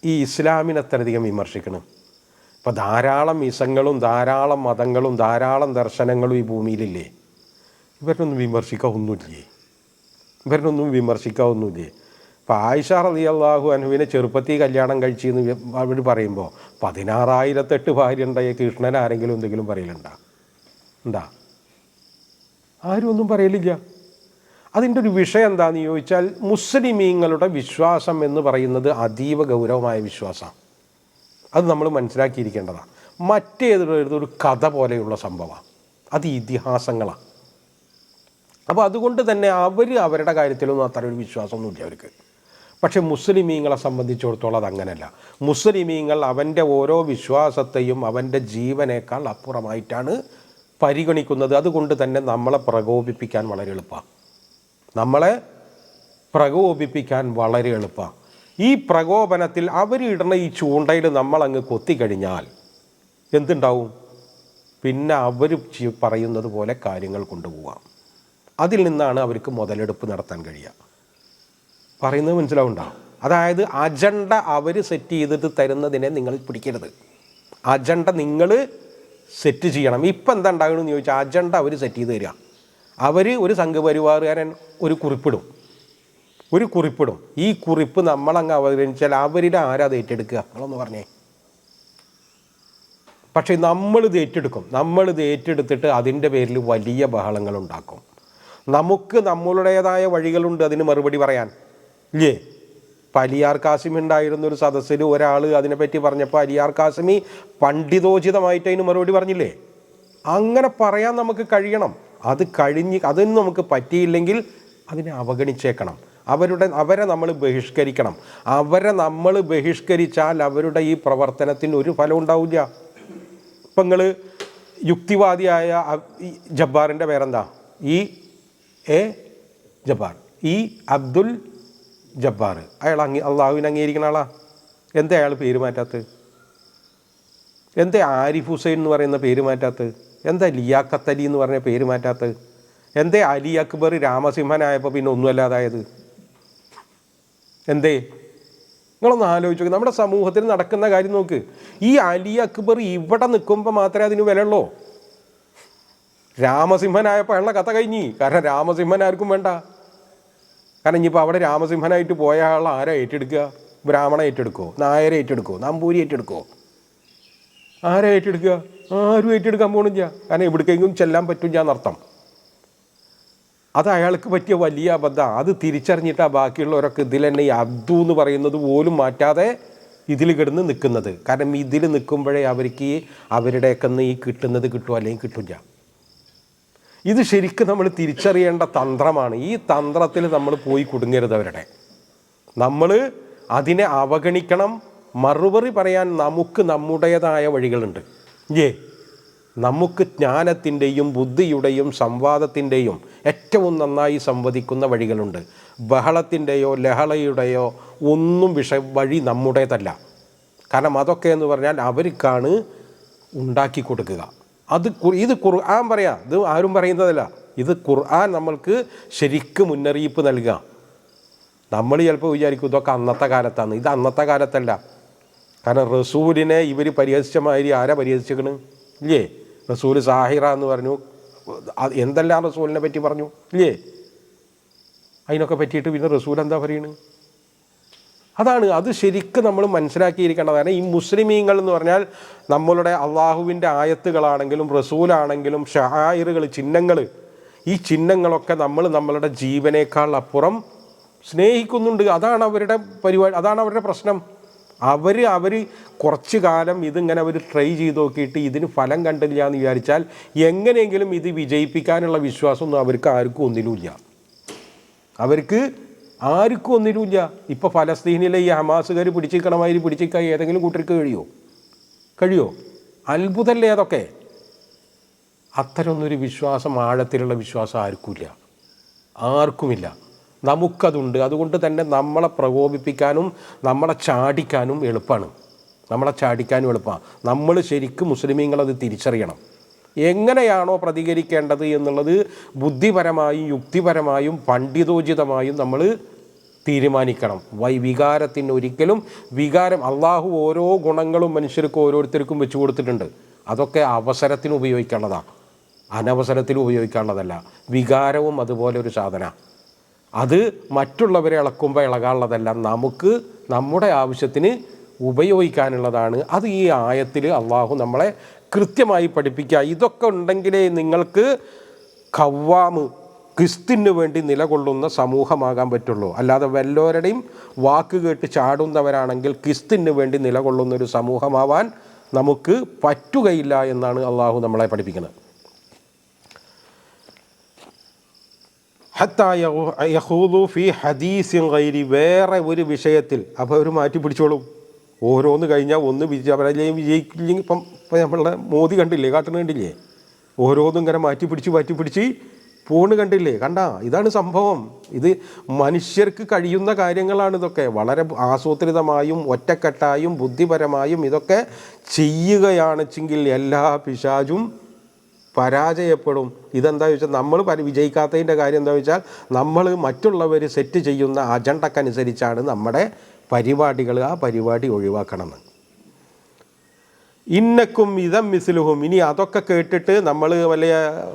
ഈ ഇസ്ലാമിനെ അത്രയധികം വിമർശിക്കണം? ഇപ്പോൾ ധാരാളം ഇസങ്ങളും ധാരാളം മതങ്ങളും ധാരാളം ദർശനങ്ങളും ഈ ഭൂമിയിലില്ലേ? ഇവരൊന്നും വിമർശിക്കാവുന്നില്ലേ? ഇപ്പോൾ ആയിഷ റളിയല്ലാഹു അൻഹുവിനെ ചെറുപ്പത്തിൽ കല്യാണം കഴിച്ചെന്ന് അവർ പറയുമ്പോൾ 16,008 ഭാര്യ ഉണ്ടായ കൃഷ്ണൻ ആരെങ്കിലും എന്തെങ്കിലും പറയലുണ്ടാ? ആരും ഒന്നും പറയലില്ല. അതിൻ്റെ ഒരു വിഷയം എന്താണെന്ന് ചോദിച്ചാൽ, മുസ്ലിമീങ്ങളുടെ വിശ്വാസം എന്ന് പറയുന്നത് അതീവ ഗൗരവമായ വിശ്വാസമാണ്. അത് നമ്മൾ മനസ്സിലാക്കിയിരിക്കേണ്ടതാണ്. മറ്റേതൊരു കഥ പോലെയുള്ള സംഭവമാണ്, അത് ഇതിഹാസങ്ങളാണ്. അപ്പോൾ അതുകൊണ്ട് തന്നെ അവരുടെ കാര്യത്തിലൊന്നും അത്ര ഒരു വിശ്വാസമൊന്നുമില്ല അവർക്ക്. പക്ഷേ മുസ്ലിമീങ്ങളെ സംബന്ധിച്ചിടത്തോളം അതങ്ങനെയല്ല. മുസ്ലിമീങ്ങൾ അവൻ്റെ ഓരോ വിശ്വാസത്തെയും അവൻ്റെ ജീവനേക്കാൾ അപ്പുറമായിട്ടാണ് പരിഗണിക്കുന്നത്. അതുകൊണ്ട് തന്നെ നമ്മളെ പ്രകോപിപ്പിക്കാൻ വളരെ എളുപ്പമാണ്. ഈ പ്രകോപനത്തിൽ അവരിടുന്ന ഈ ചൂണ്ടയിൽ നമ്മളങ്ങ് കൊത്തിക്കഴിഞ്ഞാൽ എന്തുണ്ടാവും? പിന്നെ അവർ പറയുന്നത് പോലെ കാര്യങ്ങൾ കൊണ്ടുപോകാം. അതിൽ നിന്നാണ് അവർക്ക് മുതലെടുപ്പ് നടത്താൻ കഴിയുക. പറയുന്നത് മനസ്സിലാവുണ്ടാവും. അതായത് അജണ്ട അവർ സെറ്റ് ചെയ്തിട്ട് തരുന്നതിനെ നിങ്ങൾ പിടിക്കരുത്. അജണ്ട നിങ്ങൾ സെറ്റ് ചെയ്യണം. ഇപ്പം എന്താ ഉണ്ടാകണമെന്ന് ചോദിച്ചാൽ, അജണ്ട അവർ സെറ്റ് ചെയ്ത് തരിക. ഒരു സംഘപരിവാറുകാരൻ ഒരു കുറിപ്പിടും. ഈ കുറിപ്പ് നമ്മളങ്ങ് അവതരിച്ചാൽ അവരുടെ ആരാ അത് ഏറ്റെടുക്കുക? നമ്മളൊന്ന് പറഞ്ഞേ. പക്ഷേ നമ്മളിത് ഏറ്റെടുത്തിട്ട് അതിൻ്റെ പേരിൽ വലിയ ബഹളങ്ങളുണ്ടാക്കും. നമുക്ക് നമ്മളുടേതായ വഴികളുണ്ട് അതിന് മറുപടി പറയാൻ, ഇല്ലേ? ഇപ്പം അലിയാർ കാസിമി ഉണ്ടായിരുന്നൊരു സദസ്സിൽ ഒരാൾ അതിനെപ്പറ്റി പറഞ്ഞപ്പോൾ അലിയാർ കാസിമി പണ്ഡിതോചിതമായിട്ട് അതിന് മറുപടി പറഞ്ഞില്ലേ? അങ്ങനെ പറയാൻ നമുക്ക് കഴിയണം. അതിന് നമുക്ക് പറ്റിയില്ലെങ്കിൽ അതിനെ അവഗണിച്ചേക്കണം. അവരെ നമ്മൾ ബഹിഷ്കരിക്കണം. അവരെ നമ്മൾ ബഹിഷ്കരിച്ചാൽ അവരുടെ ഈ പ്രവർത്തനത്തിന് ഒരു ഫലം ഉണ്ടാവില്ല. ഇപ്പം നിങ്ങൾ യുക്തിവാദിയായ ജബ്ബാറിൻ്റെ പേരെന്താ? അബ്ദുൽ ജബ്ബാർ. അയാൾ അള്ളാഹുവിനെ അംഗീകരിക്കുന്ന ആളാ. എന്താ അയാൾ പേര് മാറ്റാത്തത്? എന്താ ആരിഫ് ഹുസൈൻ എന്ന് പറയുന്ന പേര് മാറ്റാത്തത്? എന്താ ലിയാഖത്ത് അലി എന്ന് പറഞ്ഞ പേര് മാറ്റാത്തത്? എന്തേ അലി അക്ബർ രാമസിംഹനായപ്പോൾ പിന്നെ ഒന്നുമല്ലാതായത്? എന്തേ? നിങ്ങളൊന്ന് ആലോചിച്ച് നോക്ക്. നമ്മുടെ സമൂഹത്തിൽ നടക്കുന്ന കാര്യം നോക്ക്. ഈ അലി അക്ബർ ഇവിടെ നിൽക്കുമ്പോൾ മാത്രമേ അതിന് വിലയുള്ളൂ. രാമസിംഹനായപ്പോൾ അയാളുടെ കഥ കഴിഞ്ഞ്. കാരണം രാമസിംഹൻ ആർക്കും വേണ്ട. കാരണം ഇനിയിപ്പോൾ അവിടെ രാമസിംഹനായിട്ട് പോയ ആൾ ആരാ ഏറ്റെടുക്കുക? ബ്രാഹ്മണ ഏറ്റെടുക്കുമോ? നായരെ ഏറ്റെടുക്കുമോ? നമ്പൂരി ഏറ്റെടുക്കുമോ? ആരാ ഏറ്റെടുക്കുക? ആരും ഏറ്റെടുക്കാൻ പോകണില്ല. കാരണം എവിടേക്കെങ്കിലും ചെല്ലാൻ പറ്റില്ല എന്നർത്ഥം. അത് അയാൾക്ക് പറ്റിയ വലിയ അബദ്ധം. അത് തിരിച്ചറിഞ്ഞിട്ടാണ് ബാക്കിയുള്ളവരൊക്കെ ഇതിൽ തന്നെ ഈ അബ്ദു എന്ന് പറയുന്നത് പോലും മാറ്റാതെ ഇതിൽ കിടന്ന് നിൽക്കുന്നത്. കാരണം ഇതിൽ നിൽക്കുമ്പോഴേ അവർക്ക് അവരുടെയൊക്കെ ഈ കിട്ടുന്നത് കിട്ടുമോ അല്ലെങ്കിൽ കിട്ടില്ല. ഇത് ശരിക്കും നമ്മൾ തിരിച്ചറിയേണ്ട തന്ത്രമാണ്. ഈ തന്ത്രത്തിൽ നമ്മൾ പോയി കുടുങ്ങരുത്. നമ്മൾ അതിനെ അവഗണിക്കണം. മറുപടി പറയാൻ നമുക്ക് നമ്മുടേതായ വഴികളുണ്ട്. നമുക്ക് ജ്ഞാനത്തിൻ്റെയും ബുദ്ധിയുടെയും സംവാദത്തിൻ്റെയും ഏറ്റവും നന്നായി സംവദിക്കുന്ന വഴികളുണ്ട്. ബഹളത്തിൻ്റെയോ ലഹളയുടെയോ ഒന്നും വഴി നമ്മുടേതല്ല. കാരണം അതൊക്കെ എന്ന് പറഞ്ഞാൽ അവർക്കാണ് ഉണ്ടാക്കി കൊടുക്കുക. ഇത് ഖുർആൻ പറയാം, ഇത് ആരും പറയുന്നതല്ല. ഇത് ഖുർആൻ നമ്മൾക്ക് ശരിക്കും മുന്നറിയിപ്പ് നൽകുക. നമ്മൾ ചിലപ്പോൾ വിചാരിക്കും ഇതൊക്കെ അന്നത്തെ കാലത്താണ്. ഇത് അന്നത്തെ കാലത്തല്ല. കാരണം റസൂലിനെ ഇവർ പരിഹസിച്ച മാതിരി ആരാ പരിഹസിച്ചിരിക്കണ്? ഇല്ലേ? റസൂൽ സാഹിറ എന്ന് പറഞ്ഞു. എന്തെല്ലാം റസൂലിനെ പറ്റി പറഞ്ഞു, ഇല്ലേ? അതിനൊക്കെ പറ്റിയിട്ട് പിന്നെ റസൂൽ എന്താ പറയുന്നത്? അത് ശരിക്കും നമ്മൾ മനസ്സിലാക്കിയിരിക്കേണ്ടതാണ്. ഈ മുസ്ലിമീങ്ങൾ എന്ന് പറഞ്ഞാൽ നമ്മളുടെ അള്ളാഹുവിൻ്റെ ആയത്തുകളാണെങ്കിലും റസൂലാണെങ്കിലും ഷആയിറുകൾ, ചിഹ്നങ്ങൾ, ഈ ചിഹ്നങ്ങളൊക്കെ നമ്മളുടെ ജീവനേക്കാൾ അപ്പുറം സ്നേഹിക്കുന്നുണ്ട്. അതാണ് അവരുടെ പരിപാടി, അതാണ് അവരുടെ പ്രശ്നം. അവർ കുറച്ച് കാലം ഇതിങ്ങനെ അവർ ട്രൈ ചെയ്ത് നോക്കിയിട്ട് ഇതിന് ഫലം കണ്ടില്ല എന്ന് വിചാരിച്ചാൽ എങ്ങനെയെങ്കിലും ഇത് വിജയിപ്പിക്കാനുള്ള വിശ്വാസമൊന്നും അവർക്ക് ആർക്കും ഒന്നിലുമില്ല. ഇപ്പോൾ ഫലസ്തീനിലെ ഈ ഹമാസുകാർ പിടിച്ചിരിക്കണമാതിരി പിടിച്ചിരിക്കാൻ ഏതെങ്കിലും കൂട്ടർക്ക് കഴിയോ? അത്ഭുതമല്ലേ അതൊക്കെ? അത്തരമൊന്നൊരു വിശ്വാസം, ആഴത്തിലുള്ള വിശ്വാസം ആർക്കുമില്ല. നമുക്കതുണ്ട്. അതുകൊണ്ട് തന്നെ നമ്മളെ പ്രകോപിപ്പിക്കാനും നമ്മളെ ചാടിക്കാനും എളുപ്പമാണ്. നമ്മൾ ശരിക്കും മുസ്ലിമീങ്ങളത് തിരിച്ചറിയണം. എങ്ങനെയാണോ പ്രതികരിക്കേണ്ടത് എന്നുള്ളത് ബുദ്ധിപരമായും യുക്തിപരമായും പണ്ഡിതോചിതമായും നമ്മൾ തീരുമാനിക്കണം. വികാരത്തിന് ഒരിക്കലും അള്ളാഹു ഓരോ ഗുണങ്ങളും മനുഷ്യർക്ക് ഓരോരുത്തർക്കും വെച്ചു കൊടുത്തിട്ടുണ്ട്. അതൊക്കെ അവസരത്തിന് ഉപയോഗിക്കാനുള്ളതാണ്, അനവസരത്തിന് ഉപയോഗിക്കാനുള്ളതല്ല. വികാരവും അതുപോലെ ഒരു സാധന, അത് മറ്റുള്ളവരെ ഇളക്കുമ്പോൾ ഇളകാനുള്ളതല്ല, നമുക്ക് നമ്മുടെ ആവശ്യത്തിന് ഉപയോഗിക്കാനുള്ളതാണ്. അത് ഈ ആയത്തിൽ അള്ളാഹു നമ്മളെ കൃത്യമായി പഠിപ്പിക്കുക. ഇതൊക്കെ ഉണ്ടെങ്കിലേ നിങ്ങൾക്ക് ഖവ്വാമ്, ക്രിസ്തിന് വേണ്ടി നിലകൊള്ളുന്ന സമൂഹമാകാൻ പറ്റുള്ളൂ. അല്ലാതെ വല്ലവരുടെയും വാക്ക് കേട്ട് ചാടുന്നവരാണെങ്കിൽ ക്രിസ്തിന് വേണ്ടി നിലകൊള്ളുന്നൊരു സമൂഹമാവാൻ നമുക്ക് പറ്റുകയില്ല എന്നാണ് അള്ളാഹു നമ്മളെ പഠിപ്പിക്കുന്നത്. ഹത്താ യഖൂദു ഫീ ഹദീസിൻ ഗൈരി, വേറെ ഒരു വിഷയത്തിൽ. അപ്പോൾ അവർ മാറ്റി പിടിച്ചോളും. ഓരോന്ന് കഴിഞ്ഞാൽ ഒന്ന് വിജയിക്കില്ലെങ്കിൽ ഇപ്പം നമ്മളുടെ മോദി കണ്ടില്ലേ, കാട്ടുന്ന കണ്ടില്ലേ, ഓരോന്നും ഇങ്ങനെ മാറ്റി പിടിച്ച് പോണ് കണ്ടില്ലേ, ഇതാണ് സംഭവം. ഇത് മനുഷ്യർക്ക് കഴിയുന്ന കാര്യങ്ങളാണ്. ഇതൊക്കെ വളരെ ആസൂത്രിതമായും ഒറ്റക്കെട്ടായും ബുദ്ധിപരമായും ഇതൊക്കെ ചെയ്യുകയാണെച്ചെങ്കിൽ എല്ലാ പിശാചും പരാജയപ്പെടും. ഇതെന്താ വെച്ചാൽ നമ്മൾ വിജയിക്കാത്തതിൻ്റെ കാര്യം എന്താ വെച്ചാൽ നമ്മൾ മറ്റുള്ളവർ സെറ്റ് ചെയ്യുന്ന അജണ്ടക്കനുസരിച്ചാണ് നമ്മുടെ പരിപാടികൾ. ആ പരിപാടി ഒഴിവാക്കണമെന്ന്. ഇന്നക്കും ഇതം മിസ്ലുഹും. ഇനി അതൊക്കെ കേട്ടിട്ട് നമ്മൾ വലിയ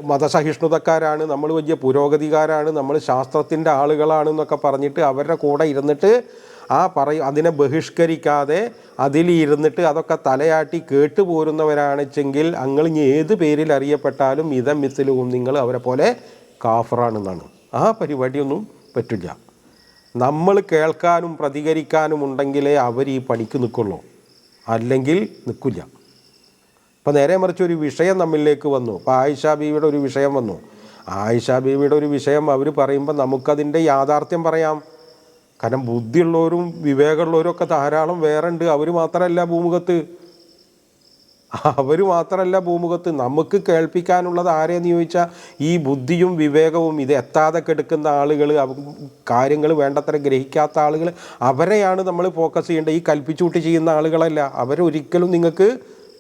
മതസഹിഷ്ണുതക്കാരാണ്, നമ്മൾ വലിയ പുരോഗതിക്കാരാണ്, നമ്മൾ ശാസ്ത്രത്തിൻ്റെ ആളുകളാണെന്നൊക്കെ പറഞ്ഞിട്ട് അവരുടെ കൂടെ ഇരുന്നിട്ട് അതിനെ ബഹിഷ്കരിക്കാതെ അതിലിരുന്നിട്ട് അതൊക്കെ തലയാട്ടി കേട്ടു പോരുന്നവരാണെച്ചെങ്കിൽ നിങ്ങൾ ഇനി ഏത് പേരിൽ അറിയപ്പെട്ടാലും ഇതം മിസ്ലുഹും, നിങ്ങൾ അവരെ പോലെ കാഫറാണെന്നാണ്. ആ പരിപാടിയൊന്നും പറ്റില്ല. നമ്മൾ കേൾക്കാനും പ്രതികരിക്കാനും ഉണ്ടെങ്കിലേ അവർ ഈ പണിക്ക് നിൽക്കുള്ളൂ, അല്ലെങ്കിൽ നിൽക്കില്ല. ഇപ്പം നേരെ മറിച്ച് ഒരു വിഷയം നമ്മളിലേക്ക് വന്നു. ഇപ്പോൾ ആയിഷ ബീവിയുടെ ഒരു വിഷയം വന്നു. ആയിഷ ബീവിയുടെ ഒരു വിഷയം അവർ പറയുമ്പോൾ നമുക്കതിൻ്റെ യാഥാർത്ഥ്യം പറയാം. കാരണം ബുദ്ധിയുള്ളവരും വിവേകമുള്ളവരും ഒക്കെ ധാരാളം വേറെ ഉണ്ട്. അവർ മാത്രമല്ല ഭൂമുഖത്ത്. നമുക്ക് കേൾപ്പിക്കാനുള്ളത് ആരെയെന്ന് ചോദിച്ചാൽ ഈ ബുദ്ധിയും വിവേകവും ഇത് എത്താതെ കെടുക്കുന്ന ആളുകൾ, കാര്യങ്ങൾ വേണ്ടത്ര ഗ്രഹിക്കാത്ത ആളുകൾ, അവരെയാണ് നമ്മൾ ഫോക്കസ് ചെയ്യേണ്ടത്. ഈ കൽപ്പിച്ചൂട്ടി ചെയ്യുന്ന ആളുകളല്ല. അവരൊരിക്കലും നിങ്ങൾക്ക്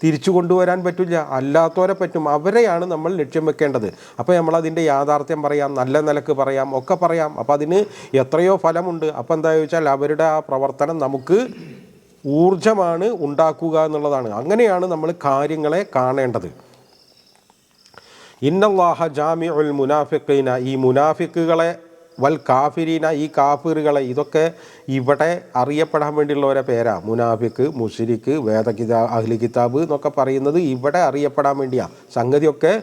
തിരിച്ചു കൊണ്ടുവരാൻ പറ്റില്ല. അല്ലാത്തവരെ പറ്റും, അവരെയാണ് നമ്മൾ ലക്ഷ്യം വെക്കേണ്ടത്. അപ്പോൾ നമ്മളതിൻ്റെ യാഥാർത്ഥ്യം പറയാം, നല്ല നിലക്ക് പറയാം, ഒക്കെ പറയാം. അപ്പോൾ അതിന് എത്രയോ ഫലമുണ്ട്. അപ്പോൾ എന്താ ചോദിച്ചാൽ അവരുടെ ആ പ്രവർത്തനം നമുക്ക് ഊർജമാണ് ഉണ്ടാക്കുക എന്നുള്ളതാണ്. അങ്ങനെയാണ് നമ്മൾ കാര്യങ്ങളെ കാണേണ്ടത്. ഇന്നല്ലാഹ ജാമിഉൽ മുനാഫിഖീന, ഈ മുനാഫിക്കുകളെ, വൽ കാഫിരീന, ഈ കാഫിറുകളെ, ഇതൊക്കെ ഇവിടെ അറിയപ്പെടാൻ വേണ്ടിയുള്ളവരെ പേരാ. മുനാഫിക്ക്, മുശ്രിക്ക്, അഹ്ലി കിതാബ് എന്നൊക്കെ പറയുന്നത് ഇവിടെ അറിയപ്പെടാൻ വേണ്ടിയാണ്. സംഗതിയൊക്കെ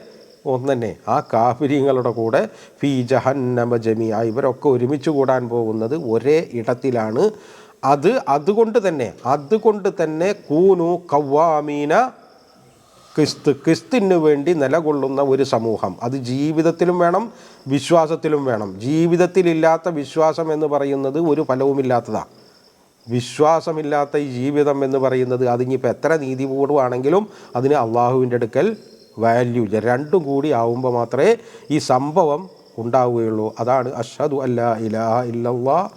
ഒന്ന് തന്നെ. ആ കാഫിരീങ്ങളുടെ കൂടെ ഫീ ജഹന്നമ ജമീഅ, ഇവരൊക്കെ ഒരുമിച്ച് കൂടാൻ പോകുന്നത് ഒരേ ഇടത്തിലാണ്. അതുകൊണ്ട് തന്നെ കൂനു ഖവ്വാമീന, ക്രിസ്തിന് വേണ്ടി നിലകൊള്ളുന്ന ഒരു സമൂഹം. അത് ജീവിതത്തിലും വേണം, വിശ്വാസത്തിലും വേണം. ജീവിതത്തിലില്ലാത്ത വിശ്വാസം എന്ന് പറയുന്നത് ഒരു ഫലവുമില്ലാത്തതാണ്. വിശ്വാസമില്ലാത്ത ഈ ജീവിതം എന്ന് പറയുന്നത് അതിനിപ്പോൾ എത്ര നീതിപൂർവ്വമാണെങ്കിലും അതിന് അള്ളാഹുവിൻ്റെ അടുക്കൽ വാല്യൂ ഇല്ല. രണ്ടും കൂടി ആവുമ്പോൾ മാത്രമേ ഈ സംഭവം ഉണ്ടാവുകയുള്ളൂ. അതാണ് അഷ്ഹദു അല്ലാ ഇലാഹ ഇല്ലല്ലാഹ്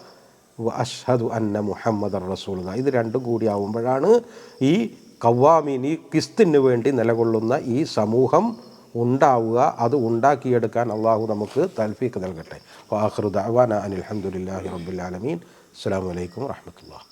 വ അഷ്ഹദു അന്ന മുഹമ്മദർ റസൂലുള്ളാഹ്. ഇത് രണ്ടും കൂടി ആവുമ്പോഴാണ് ഈ ഖവ്വാമീൻ, ഈ ക്രിസ്തിന് വേണ്ടി നിലകൊള്ളുന്ന ഈ സമൂഹം ഉണ്ടാവുക. അത് ഉണ്ടാക്കിയെടുക്കാൻ അള്ളാഹു നമുക്ക് തൗഫീഖ് നൽകട്ടെ. വആഖിറു ദഅവാനാ അനിൽ ഹംദുലില്ലാഹി റബ്ബിൽ ആലമീൻ. അസ്സലാമു അലൈക്കും വറഹ്മത്തുള്ളാഹി.